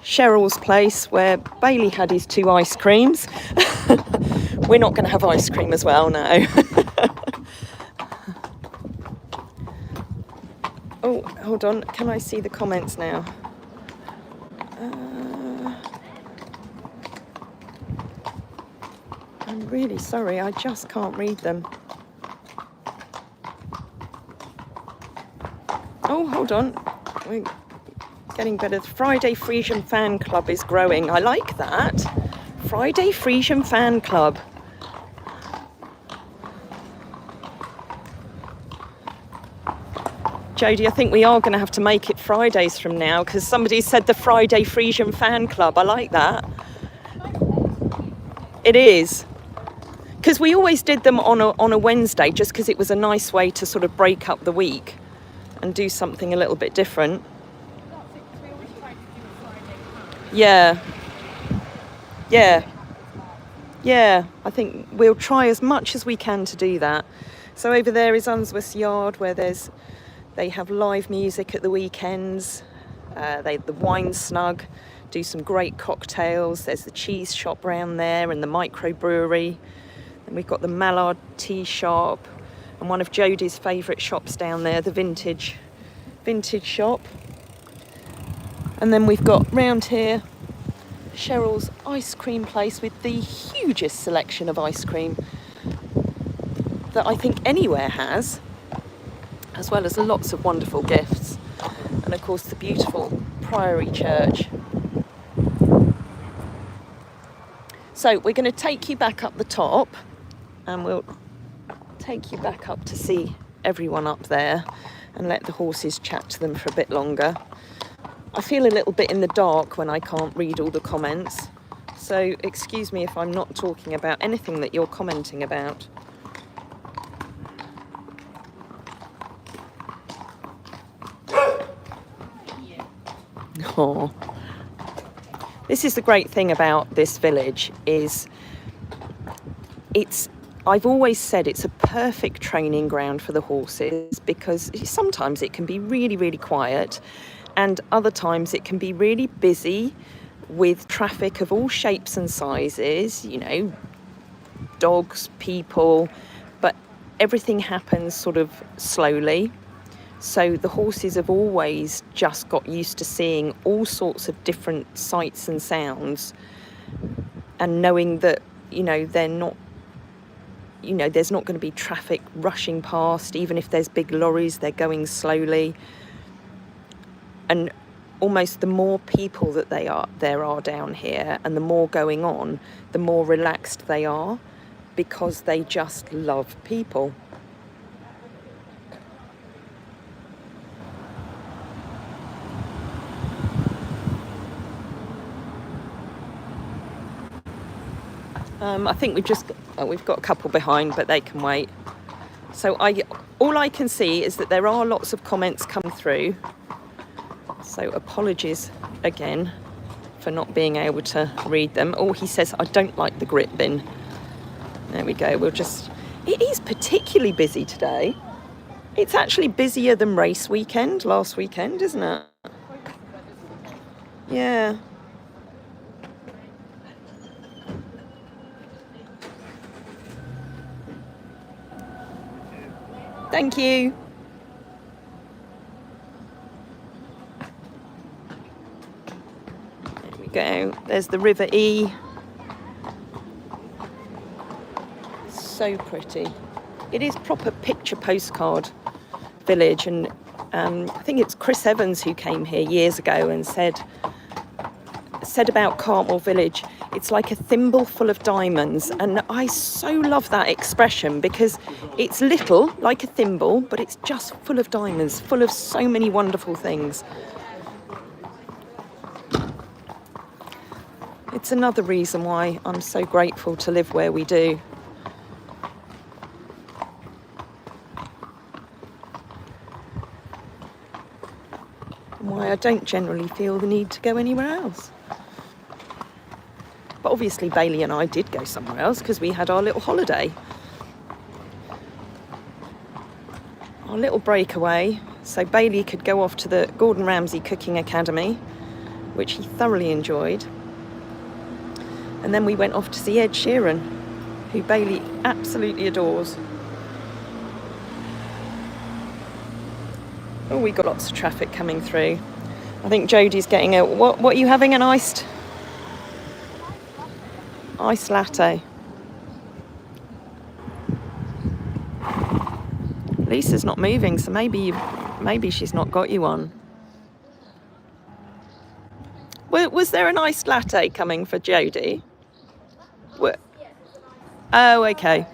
Cheryl's place where Bailey had his 2 ice creams. We're not going to have ice cream as well now. Oh, hold on. Can I see the comments now? I'm really sorry. I just can't read them. Oh, hold on. We're getting better. The Friday Friesian Fan Club is growing. I like that. Friday Friesian Fan Club. Jodie, I think we are going to have to make it Fridays from now because somebody said the Friday Friesian Fan Club. I like that. It is. Because we always did them on a Wednesday just because it was a nice way to sort of break up the week and do something a little bit different. Yeah. I think we'll try as much as we can to do that. So over there is Unsworth Yard, where they have live music at the weekends. The Wine Snug do some great cocktails. There's the cheese shop round there and the microbrewery. And we've got the Mallard Tea Shop and one of Jodie's favourite shops down there, the vintage shop. And then we've got round here Cheryl's ice cream place with the hugest selection of ice cream that I think anywhere has, as well as lots of wonderful gifts. And of course the beautiful Priory Church. So we're going to take you back up the top and we'll take you back up to see everyone up there and let the horses chat to them for a bit longer. I feel a little bit in the dark when I can't read all the comments, so excuse me if I'm not talking about anything that you're commenting about. Oh. This is the great thing about this village is I've always said it's a perfect training ground for the horses because sometimes it can be really, really quiet and other times it can be really busy with traffic of all shapes and sizes, you know, dogs, people, but everything happens sort of slowly. So the horses have always just got used to seeing all sorts of different sights and sounds and knowing that, you know, they're not, you know, there's not going to be traffic rushing past. Even if there's big lorries, they're going slowly. And almost the more people that there are down here and the more going on, the more relaxed they are because they just love people. I think we've got a couple behind, but they can wait. So all I can see is that there are lots of comments come through. So apologies again for not being able to read them. Oh, he says, I don't like the grit bin. There we go. It is particularly busy today. It's actually busier than race weekend, last weekend, isn't it? Yeah. Thank you. There we go. There's the River E. So pretty. It is proper picture postcard village, and I think it's Chris Evans who came here years ago and said about Cartmel village, it's like a thimble full of diamonds. And I so love that expression, because it's little, like a thimble, but it's just full of diamonds, full of so many wonderful things. It's another reason why I'm so grateful to live where we do. And why I don't generally feel the need to go anywhere else. But obviously Bailey and I did go somewhere else because we had our little holiday. Our little breakaway. So Bailey could go off to the Gordon Ramsay Cooking Academy, which he thoroughly enjoyed. And then we went off to see Ed Sheeran, who Bailey absolutely adores. Oh, we got lots of traffic coming through. I think Jodie's getting a... What are you having, an iced latte? Lisa's not moving, so maybe she's not got you one. Was there an iced latte coming for Jodie? Oh, okay.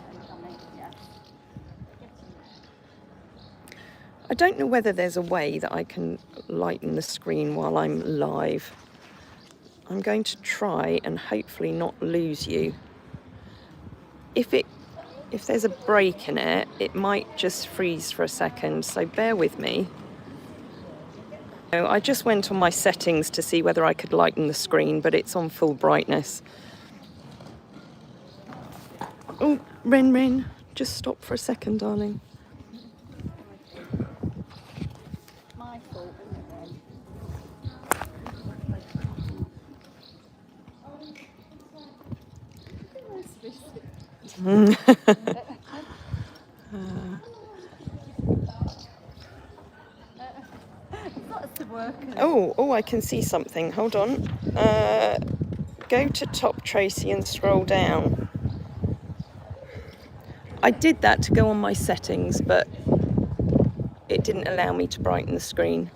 I don't know whether there's a way that I can lighten the screen while I'm live. I'm going to try and hopefully not lose you. If there's a break in it, it might just freeze for a second, so bear with me. I just went on my settings to see whether I could lighten the screen, but it's on full brightness. Oh, Ren, just stop for a second, darling. My fault, Oh, I can see something. Hold on. Go to top, Tracy, and scroll down. I did that to go on my settings, but it didn't allow me to brighten the screen.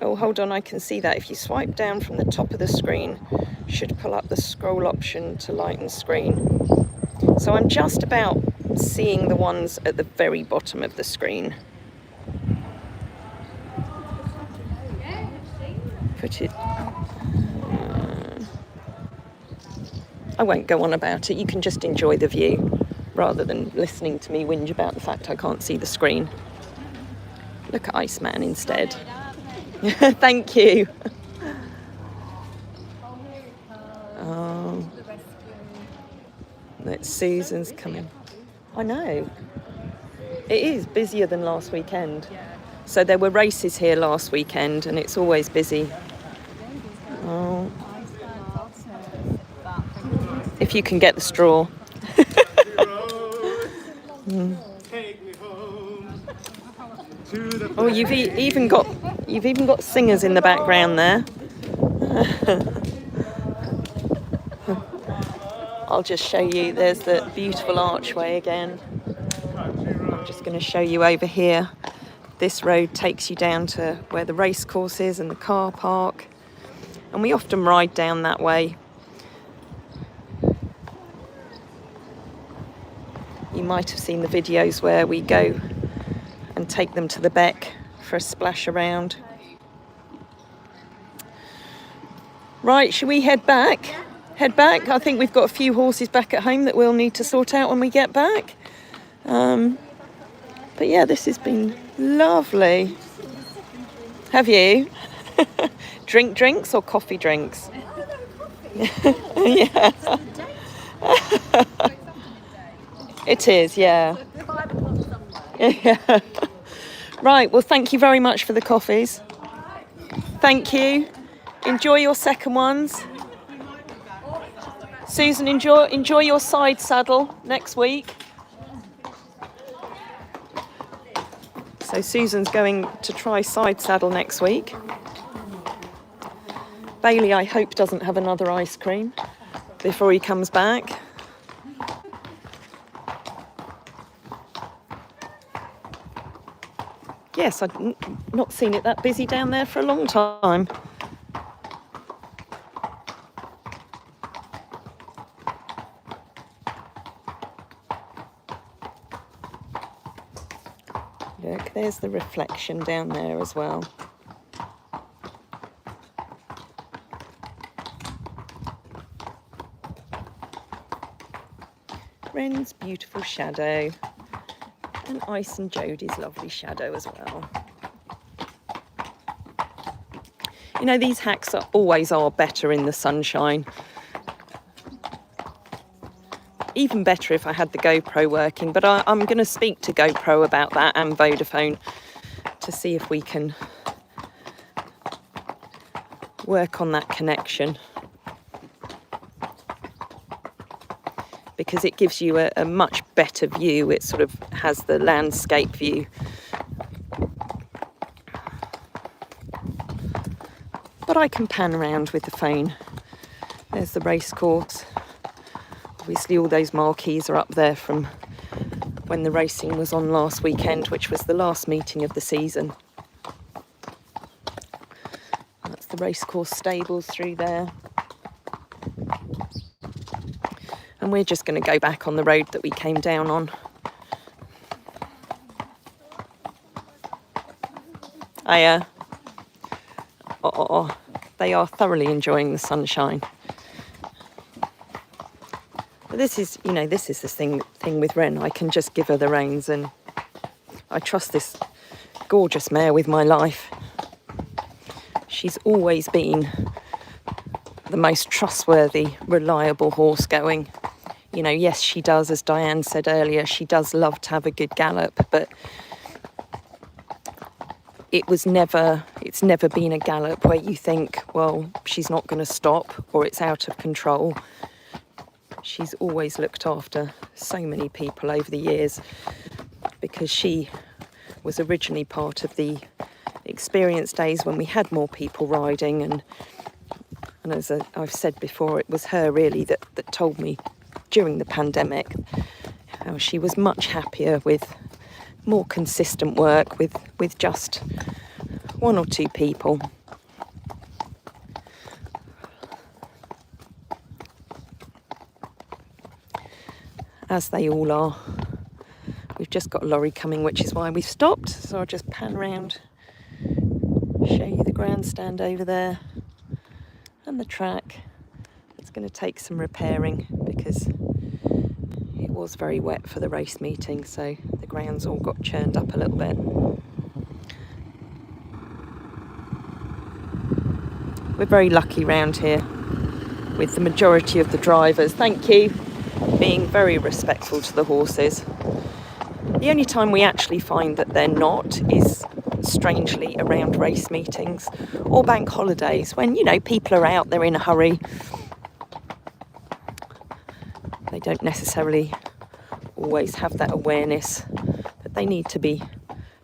Oh, hold on, I can see that. If you swipe down from the top of the screen, should pull up the scroll option to lighten screen. So I'm just about seeing the ones at the very bottom of the screen. Put it... I won't go on about it. You can just enjoy the view rather than listening to me whinge about the fact I can't see the screen. Look at Iceman instead. Thank you. Oh, that Susan's coming. I know. It is busier than last weekend. So there were races here last weekend and it's always busy. Oh. If you can get the straw. Oh, you've even got singers in the background there. I'll just show you. There's the beautiful archway again. I'm just going to show you over here. This road takes you down to where the race course is and the car park. And we often ride down that way. You might have seen the videos where we go and take them to the beck for a splash around. Right, shall we head back? Head back. I think we've got a few horses back at home that we'll need to sort out when we get back. But yeah, this has been lovely. Have you? Drinks or coffee drinks? Yeah. It is, yeah. Yeah. Right, well, thank you very much for the coffees. Thank you. Enjoy your second ones. Susan, enjoy your side saddle next week. So Susan's going to try side saddle next week. Bailey, I hope, doesn't have another ice cream before he comes back. Yes, I've not seen it that busy down there for a long time. Look, there's the reflection down there as well. Ren's beautiful shadow. And Ice and Jodie's lovely shadow as well. You know, these hacks always are better in the sunshine. Even better if I had the GoPro working, but I'm going to speak to GoPro about that and Vodafone to see if we can work on that connection. Because it gives you a much better view. It sort of has the landscape view. But I can pan around with the phone. There's the race course. Obviously all those marquees are up there from when the racing was on last weekend, which was the last meeting of the season. That's the race course stables through there. And we're just going to go back on the road that we came down on. They are thoroughly enjoying the sunshine. But this is, you know, this is the thing with Ren. I can just give her the reins, and I trust this gorgeous mare with my life. She's always been the most trustworthy, reliable horse going. You know, yes, she does, as Diane said earlier, she does love to have a good gallop, but it's never been a gallop where you think, well, she's not going to stop or it's out of control. She's always looked after so many people over the years because she was originally part of the experience days when we had more people riding, and as I've said before, it was her really that told me during the pandemic how she was much happier with more consistent work with just one or two people. As they all are. We've just got a lorry coming, which is why we've stopped, so I'll just pan around, show you the grandstand over there and the track. It's going to take some repairing because it was very wet for the race meeting, so the grounds all got churned up a little bit. We're very lucky round here with the majority of the drivers, thank you, being very respectful to the horses. The only time we actually find that they're not is strangely around race meetings or bank holidays when, you know, people are out, they're in a hurry. They don't necessarily always have that awareness that they need to be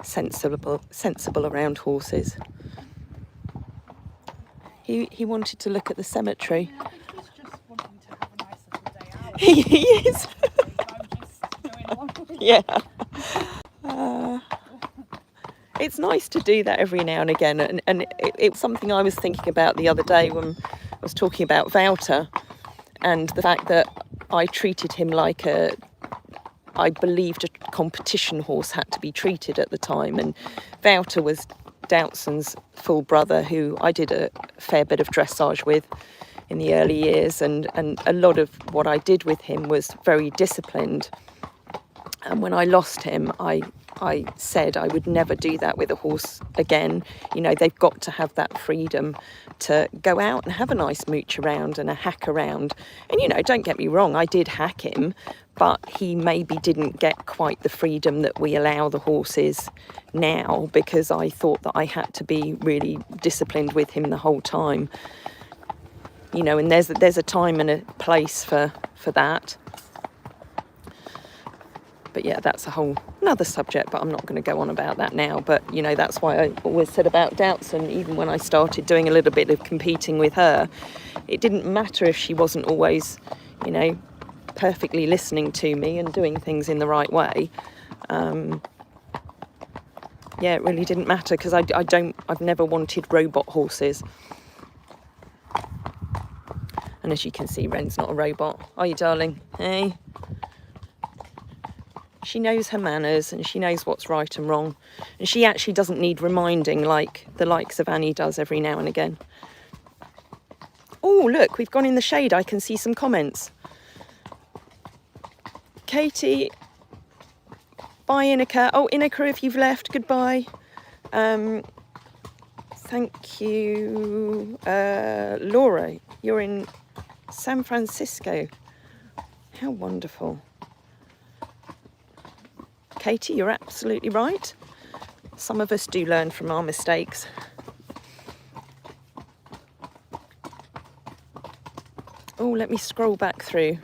sensible around horses. He wanted to look at the cemetery. I think he's just wanting to have a nice little day out. He is. I'm just going along with it. Yeah. It's nice to do that every now and again, and it's something I was thinking about the other day when I was talking about Wouter and the fact that I treated him like I believed a competition horse had to be treated at the time, and Wouter was Doutson's full brother, who I did a fair bit of dressage with in the early years, and a lot of what I did with him was very disciplined. And when I lost him, I said I would never do that with a horse again. You know, they've got to have that freedom to go out and have a nice mooch around and a hack around. And, you know, don't get me wrong, I did hack him, but he maybe didn't get quite the freedom that we allow the horses now, because I thought that I had to be really disciplined with him the whole time. You know, and there's a time and a place for that. But yeah, that's a whole another subject, but I'm not going to go on about that now. But, you know, that's why I always said about Doubtson, even when I started doing a little bit of competing with her, it didn't matter if she wasn't always, you know, perfectly listening to me and doing things in the right way. Yeah, it really didn't matter, because I've never wanted robot horses. And as you can see, Ren's not a robot. Are you, darling? Hey? She knows her manners and she knows what's right and wrong. And she actually doesn't need reminding like the likes of Annie does every now and again. Oh, look, we've gone in the shade. I can see some comments. Katie, bye, Inika. Oh, Inika, if you've left, goodbye. Thank you. Laura, you're in San Francisco. How wonderful. Katie, you're absolutely right. Some of us do learn from our mistakes. Oh, let me scroll back through.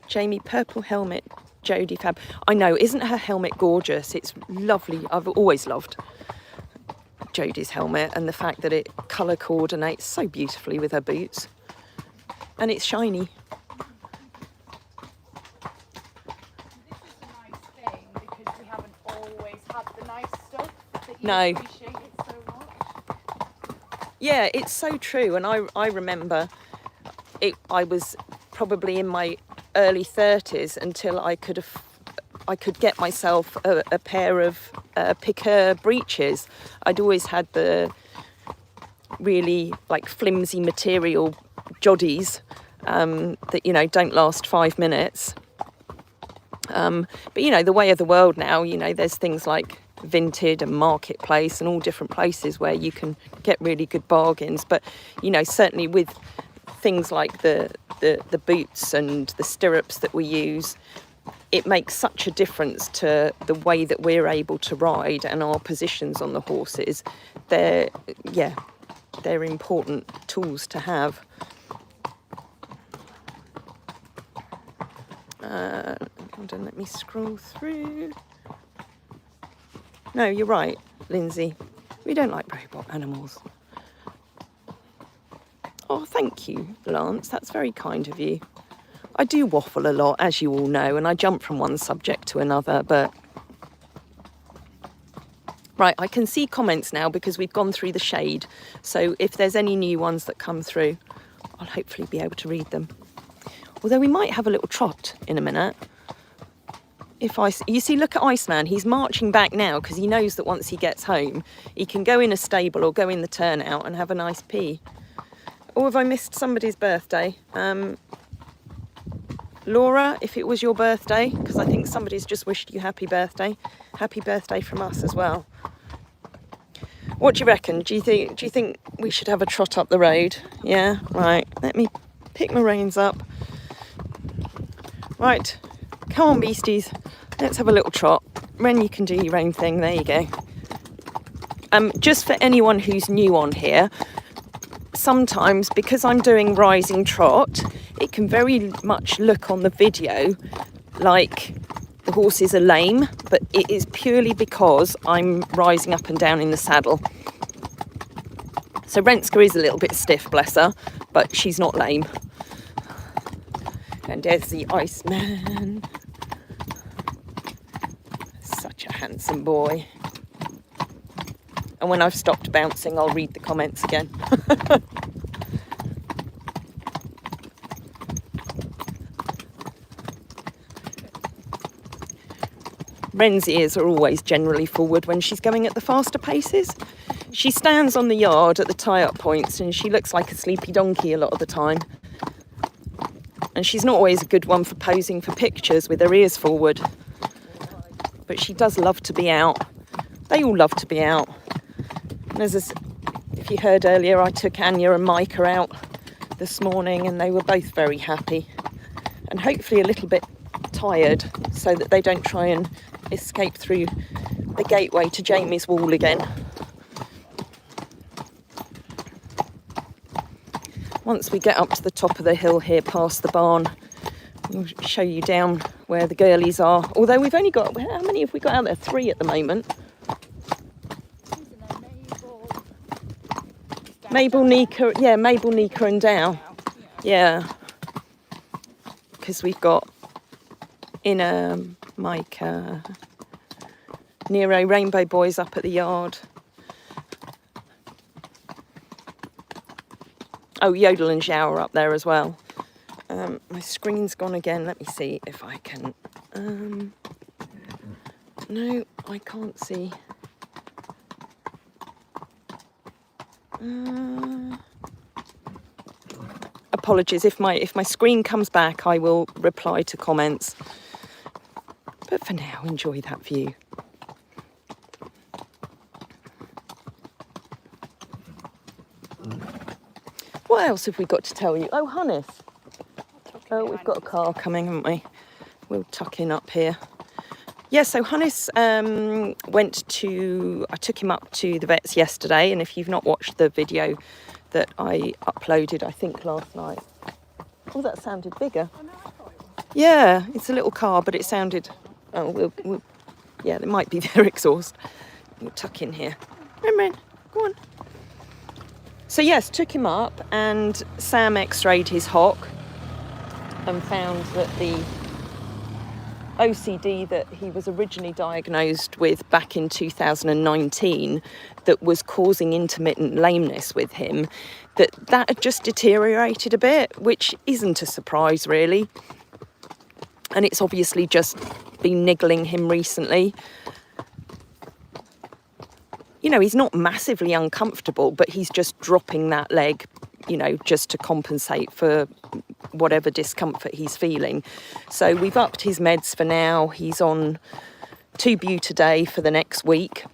Jamie, purple helmet, Jodie Fab. I know, isn't her helmet gorgeous? It's lovely. I've always loved Jodie's helmet, and the fact that it colour coordinates so beautifully with her boots. And it's shiny. No. Yeah, it's so true. And I remember I was probably in my early 30s until I could get myself a pair of piqueur breeches. I'd always had the really like flimsy material joddies that, you know, don't last 5 minutes. But, you know, the way of the world now, you know, there's things like Vinted and Marketplace and all different places where you can get really good bargains. But, you know, certainly with things like the boots and the stirrups that we use, it makes such a difference to the way that we're able to ride and our positions on the horses. They're important tools to have. Hold on, let me scroll through. No, you're right, Lindsay. We don't like robot animals. Oh, thank you, Lance. That's very kind of you. I do waffle a lot, as you all know, and I jump from one subject to another, but... Right, I can see comments now because we've gone through the shade. So if there's any new ones that come through, I'll hopefully be able to read them. Although we might have a little trot in a minute. You see, look at Iceman, he's marching back now because he knows that once he gets home, he can go in a stable or go in the turnout and have a nice pee. Or have I missed somebody's birthday? Laura, if it was your birthday, because I think somebody's just wished you happy birthday from us as well. What do you reckon? Do you think we should have a trot up the road? Yeah, right. Let me pick my reins up. Right, come on, beasties. Let's have a little trot. Ren, you can do your own thing. There you go. Just for anyone who's new on here, sometimes because I'm doing rising trot, it can very much look on the video like the horses are lame, but it is purely because I'm rising up and down in the saddle. So Renske is a little bit stiff, bless her, but she's not lame. And there's the Iceman. Such a handsome boy. And when I've stopped bouncing, I'll read the comments again. Ren's ears are always generally forward when she's going at the faster paces. She stands on the yard at the tie-up points and she looks like a sleepy donkey a lot of the time. And she's not always a good one for posing for pictures with her ears forward. But she does love to be out. They all love to be out. And if you heard earlier, I took Anya and Micah out this morning and they were both very happy. And hopefully a little bit tired so that they don't try and escape through the gateway to Jamie's wall again. Once we get up to the top of the hill here past the barn, we'll show you down where the girlies are. Although we've only got, how many have we got out there? 3 at the moment. Mabel, Nika, yeah, Mabel, Nika and Dow. Yeah. Because we've got Micah, Nero, Rainbow Boys up at the yard. Oh, Yodel and Shower up there as well. My screen's gone again. Let me see if I can. No, I can't see. Apologies, if my screen comes back, I will reply to comments. But for now, enjoy that view. What else have we got to tell you? Oh, Hannes. Oh, we've got a car coming, haven't we? We'll tuck in up here. Yeah, so Hannes I took him up to the vets yesterday, and if you've not watched the video that I uploaded, I think last night. Oh, that sounded bigger. Yeah, it's a little car, but it sounded, yeah, it might be their exhaust. We'll tuck in here. Ren, go on. So yes, took him up and Sam x-rayed his hock and found that the OCD that he was originally diagnosed with back in 2019 that was causing intermittent lameness with him, that had just deteriorated a bit, which isn't a surprise really. And it's obviously just been niggling him recently. You know, he's not massively uncomfortable, but he's just dropping that leg, you know, just to compensate for whatever discomfort he's feeling. So we've upped his meds for now. He's on 2 Bute a day for the next week.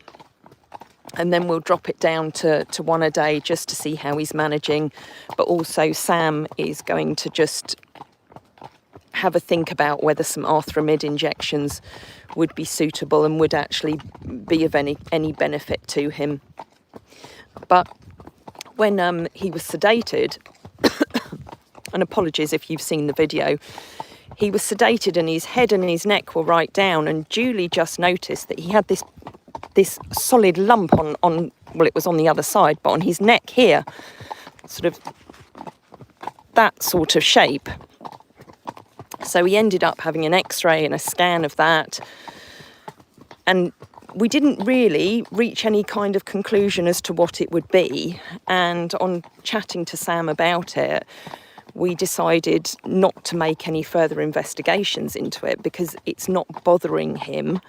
And then we'll drop it down to 1 a day just to see how he's managing. But also Sam is going to just have a think about whether some Arthramid injections would be suitable and would actually be of any benefit to him. But when he was sedated, and apologies if you've seen the video, he was sedated and his head and his neck were right down, and Julie just noticed that he had this solid lump on, well, it was on the other side, but on his neck here, sort of that sort of shape. So he ended up having an x-ray and a scan of that. And we didn't really reach any kind of conclusion as to what it would be. And on chatting to Sam about it, we decided not to make any further investigations into it because it's not bothering him.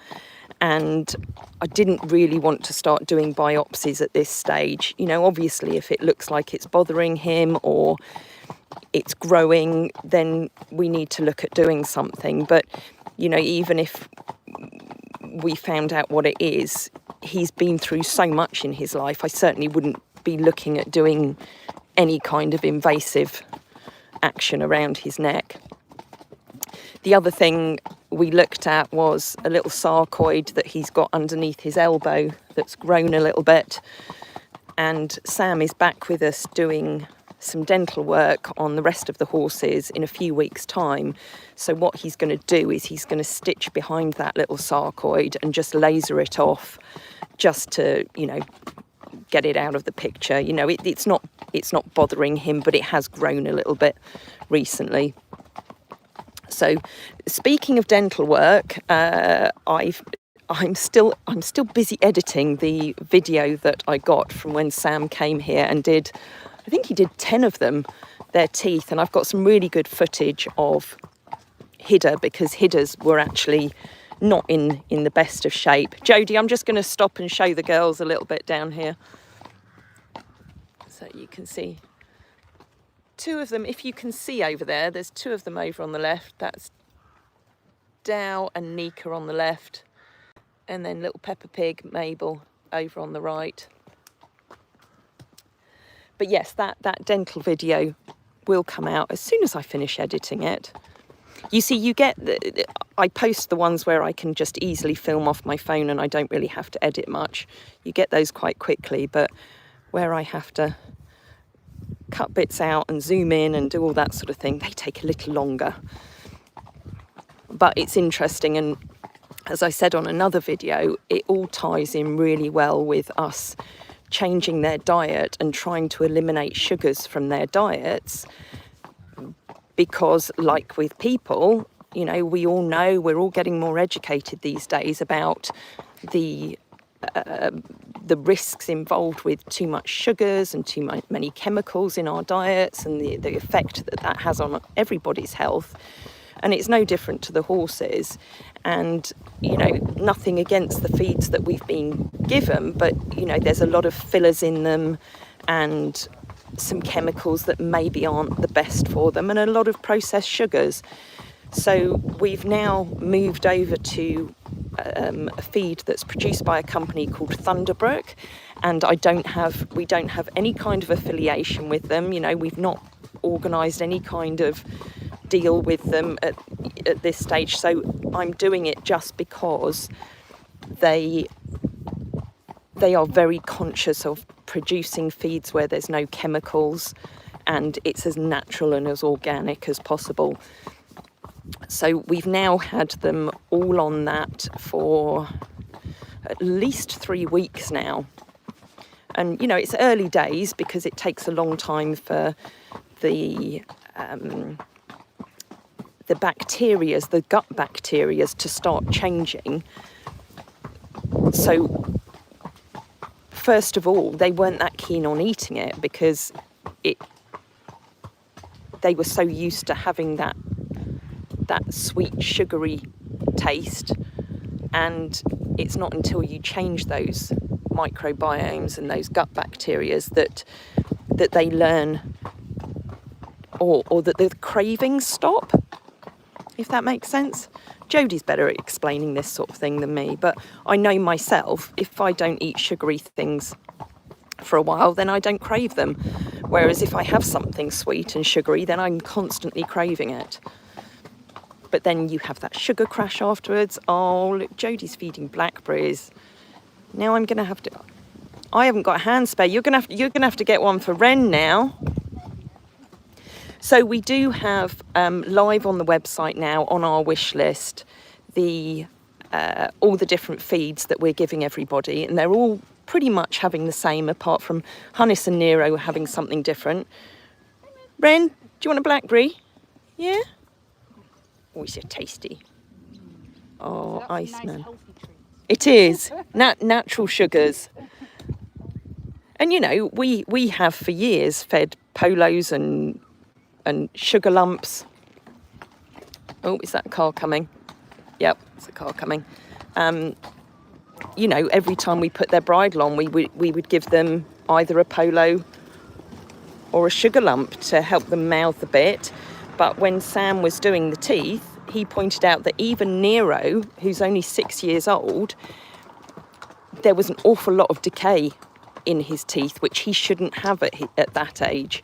And I didn't really want to start doing biopsies at this stage. You know, obviously, if it looks like it's bothering him or it's growing, then we need to look at doing something. But, you know, even if we found out what it is, he's been through so much in his life, I certainly wouldn't be looking at doing any kind of invasive action around his neck. The other thing we looked at was a little sarcoid that he's got underneath his elbow that's grown a little bit. And Sam is back with us doing some dental work on the rest of the horses in a few weeks' time. So what he's going to do is he's going to stitch behind that little sarcoid and just laser it off, just to, you know, get it out of the picture. You know, it's not bothering him, but it has grown a little bit recently. So speaking of dental work, I'm still busy editing the video that I got from when Sam came here and did, I think he did 10 of them, their teeth. And I've got some really good footage of Hidda because Hidda's were actually not in the best of shape. Jodie, I'm just going to stop and show the girls a little bit down here so you can see two of them, if you can see over there, there's two of them over on the left. That's Dow and Nika on the left, and then little Peppa Pig, Mabel, over on the right. But yes, that dental video will come out as soon as I finish editing it. You see, you get I post the ones where I can just easily film off my phone and I don't really have to edit much. You get those quite quickly, but where I have to cut bits out and zoom in and do all that sort of thing, they take a little longer. But it's interesting, and as I said on another video, it all ties in really well with us changing their diet and trying to eliminate sugars from their diets, because like with people, you know, we all know, we're all getting more educated these days about the risks involved with too much sugars and too many chemicals in our diets, and the effect that has on everybody's health. And it's no different to the horses. And, you know, nothing against the feeds that we've been given, but, you know, there's a lot of fillers in them and some chemicals that maybe aren't the best for them, and a lot of processed sugars. So we've now moved over to a feed that's produced by a company called Thunderbrook, and we don't have any kind of affiliation with them. You know, we've not organised any kind of deal with them at this stage. So I'm doing it just because they are very conscious of producing feeds where there's no chemicals and it's as natural and as organic as possible. So we've now had them all on that for at least 3 weeks now. And, you know, it's early days because it takes a long time for the bacterias, the gut bacterias, to start changing. So first of all, they weren't that keen on eating it because they were so used to having that sweet, sugary taste. And it's not until you change those microbiomes and those gut bacterias that they learn, or that the cravings stop, if that makes sense. Jodie's better at explaining this sort of thing than me, but I know myself, if I don't eat sugary things for a while, then I don't crave them. Whereas if I have something sweet and sugary, then I'm constantly craving it. But then you have that sugar crash afterwards. Oh, look, Jodie's feeding blackberries. Now I'm going to have to... I haven't got a hand spare. You're going to have to get one for Ren now. So we do have live on the website now, on our wish list, all the different feeds that we're giving everybody, and they're all pretty much having the same, apart from Hannes and Nero having something different. Ren, do you want a blackberry? Yeah? Oh, it's tasty. Oh, Iceman. It is. Natural sugars. And, you know, we have for years fed polos and sugar lumps. Oh, is that a car coming? Yep, it's a car coming. You know, every time we put their bridle on, we would give them either a polo or a sugar lump to help them mouth a bit. But when Sam was doing the teeth, he pointed out that even Nero, who's only 6 years old, there was an awful lot of decay in his teeth, which he shouldn't have at that age.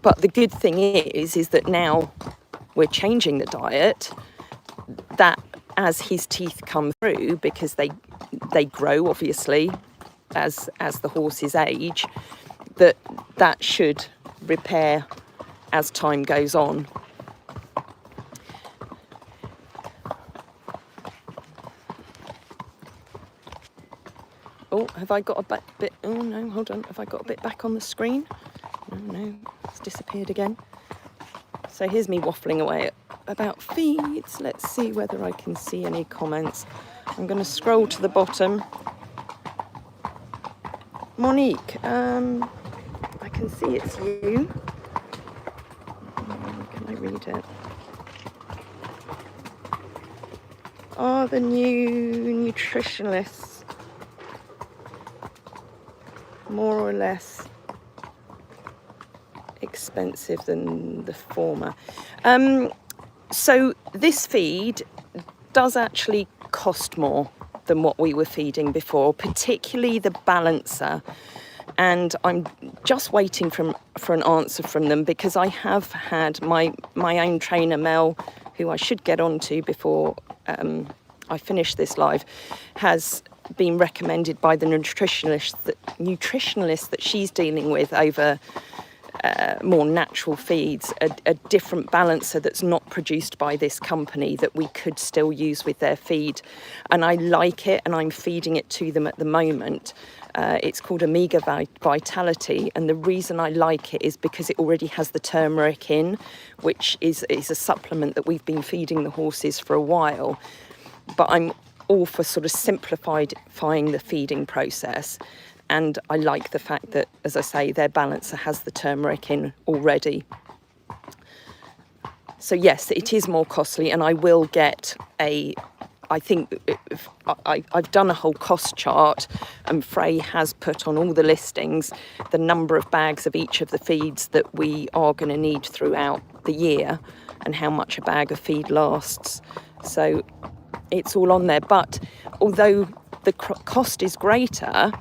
But the good thing is that now we're changing the diet, that as his teeth come through, because they grow obviously as the horses age, that should repair as time goes on. Oh, have I got a bit? Oh no, hold on. Have I got a bit back on the screen? No, it's disappeared again. So here's me waffling away about feeds. Let's see whether I can see any comments. I'm going to scroll to the bottom. Monique, I can see it's you. Can I read it? Are the new nutritionalists more or less expensive than the former. So this feed does actually cost more than what we were feeding before, particularly the balancer. And I'm just waiting for an answer from them, because I have had my own trainer, Mel, who I should get onto before I finish this live, has been recommended by the nutritionalist that she's dealing with over more natural feeds, a different balancer that's not produced by this company that we could still use with their feed. And I like it, and I'm feeding it to them at the moment. It's called Omega Vitality, and the reason I like it is because it already has the turmeric in, which is a supplement that we've been feeding the horses for a while. But I'm all for sort of simplifying the feeding process. And I like the fact that, as I say, their balancer has the turmeric in already. So yes, it is more costly, and I will get I think I've done a whole cost chart, and Frey has put on all the listings the number of bags of each of the feeds that we are going to need throughout the year, and how much a bag of feed lasts. So it's all on there. But although the cost is greater,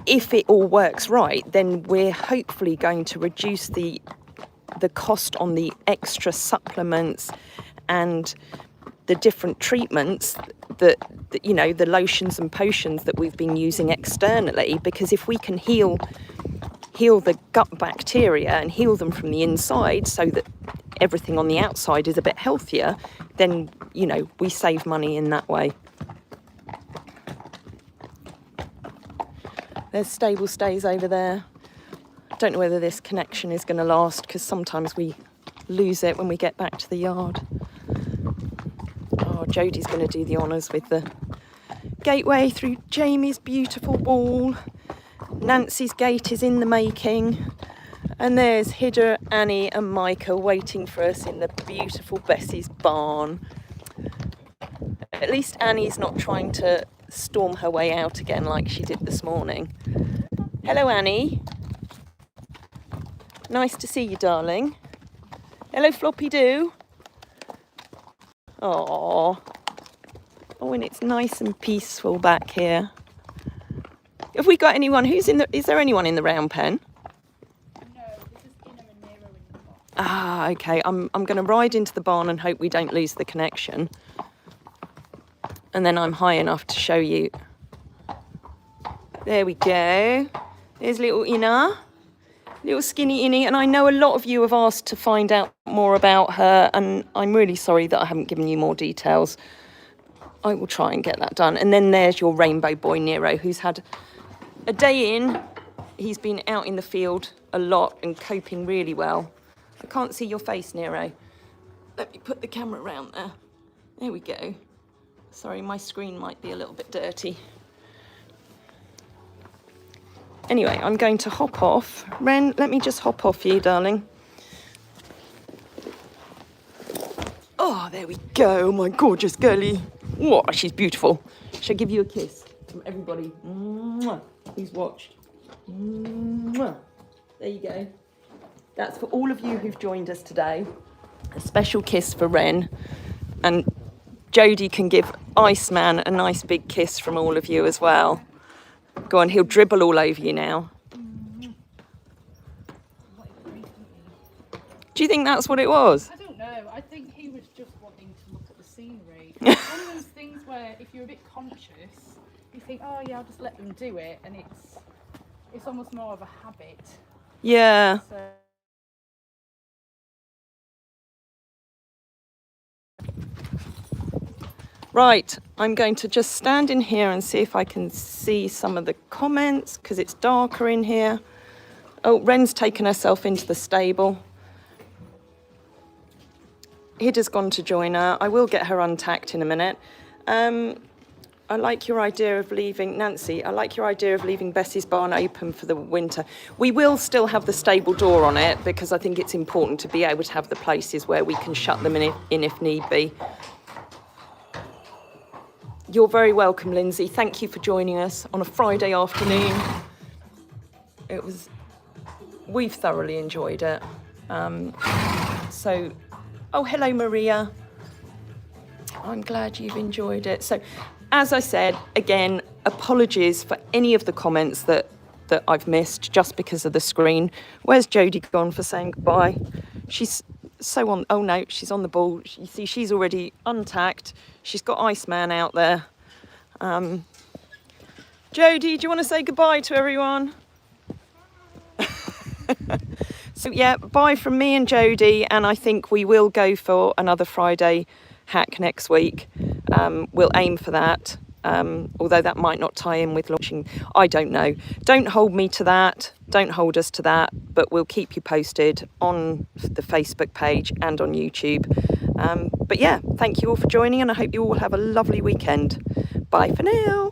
if it all works right, then we're hopefully going to reduce the cost on the extra supplements and the different treatments that you know, the lotions and potions that we've been using externally. Because if we can heal the gut bacteria and heal them from the inside, so that everything on the outside is a bit healthier, then, you know, we save money in that way. There's stable stays over there. I don't know whether this connection is going to last, because sometimes we lose it when we get back to the yard. Oh, Jodie's going to do the honours with the gateway through Jamie's beautiful wall. Nancy's gate is in the making. And there's Hidda, Annie and Micah waiting for us in the beautiful Bessie's barn. At least Annie's not trying to storm her way out again like she did this morning. Hello, Annie. Nice to see you, darling. Hello, Floppy Doo. Oh, and it's nice and peaceful back here. Have we got anyone is there anyone in the round pen? No, this is Inam and Nero in the box. Ah, okay. I'm going to ride into the barn and hope we don't lose the connection. And then I'm high enough to show you. There we go. There's little Ina. Little skinny Innie. And I know a lot of you have asked to find out more about her, and I'm really sorry that I haven't given you more details. I will try and get that done. And then there's your rainbow boy, Nero, who's had a day in. He's been out in the field a lot and coping really well. I can't see your face, Nero. Let me put the camera around there. There we go. Sorry, my screen might be a little bit dirty. Anyway, I'm going to hop off. Ren, let me just hop off you, darling. Oh, there we go, my gorgeous girlie. Oh, she's beautiful. Shall I give you a kiss from everybody? Mwah. Who's watched? Mwah. There you go. That's for all of you who've joined us today. A special kiss for Ren. And Jodie can give Iceman a nice big kiss from all of you as well. Go on, he'll dribble all over you now. Do you think that's what it was? I don't know. I think he was just wanting to look at the scenery. It's one of those things where if you're a bit conscious, you think, oh yeah, I'll just let them do it, and it's almost more of a habit. Yeah. So Right, I'm going to just stand in here and see if I can see some of the comments, because it's darker in here. Oh, Ren's taken herself into the stable. Hidda's gone to join her. I will get her untacked in a minute. I like your idea of leaving, Nancy, I like your idea of leaving Bessie's barn open for the winter. We will still have the stable door on it, because I think it's important to be able to have the places where we can shut them in if need be. You're very welcome, Lindsay. Thank you for joining us on a Friday afternoon. we've thoroughly enjoyed it. So, oh, hello, Maria. I'm glad you've enjoyed it. So, as I said, again, apologies for any of the comments that I've missed just because of the screen. Where's Jodie gone for saying goodbye? She's so on. Oh no, she's on the ball. You see, she's already untacked. She's got Iceman out there. Jodie, do you want to say goodbye to everyone? So yeah, bye from me and Jodie, and I think we will go for another Friday hack next week. We'll aim for that. Although that might not tie in with launching, I don't know. Don't hold me to that. Don't hold us to that. But we'll keep you posted on the Facebook page and on YouTube. But yeah, thank you all for joining, and I hope you all have a lovely weekend. Bye for now.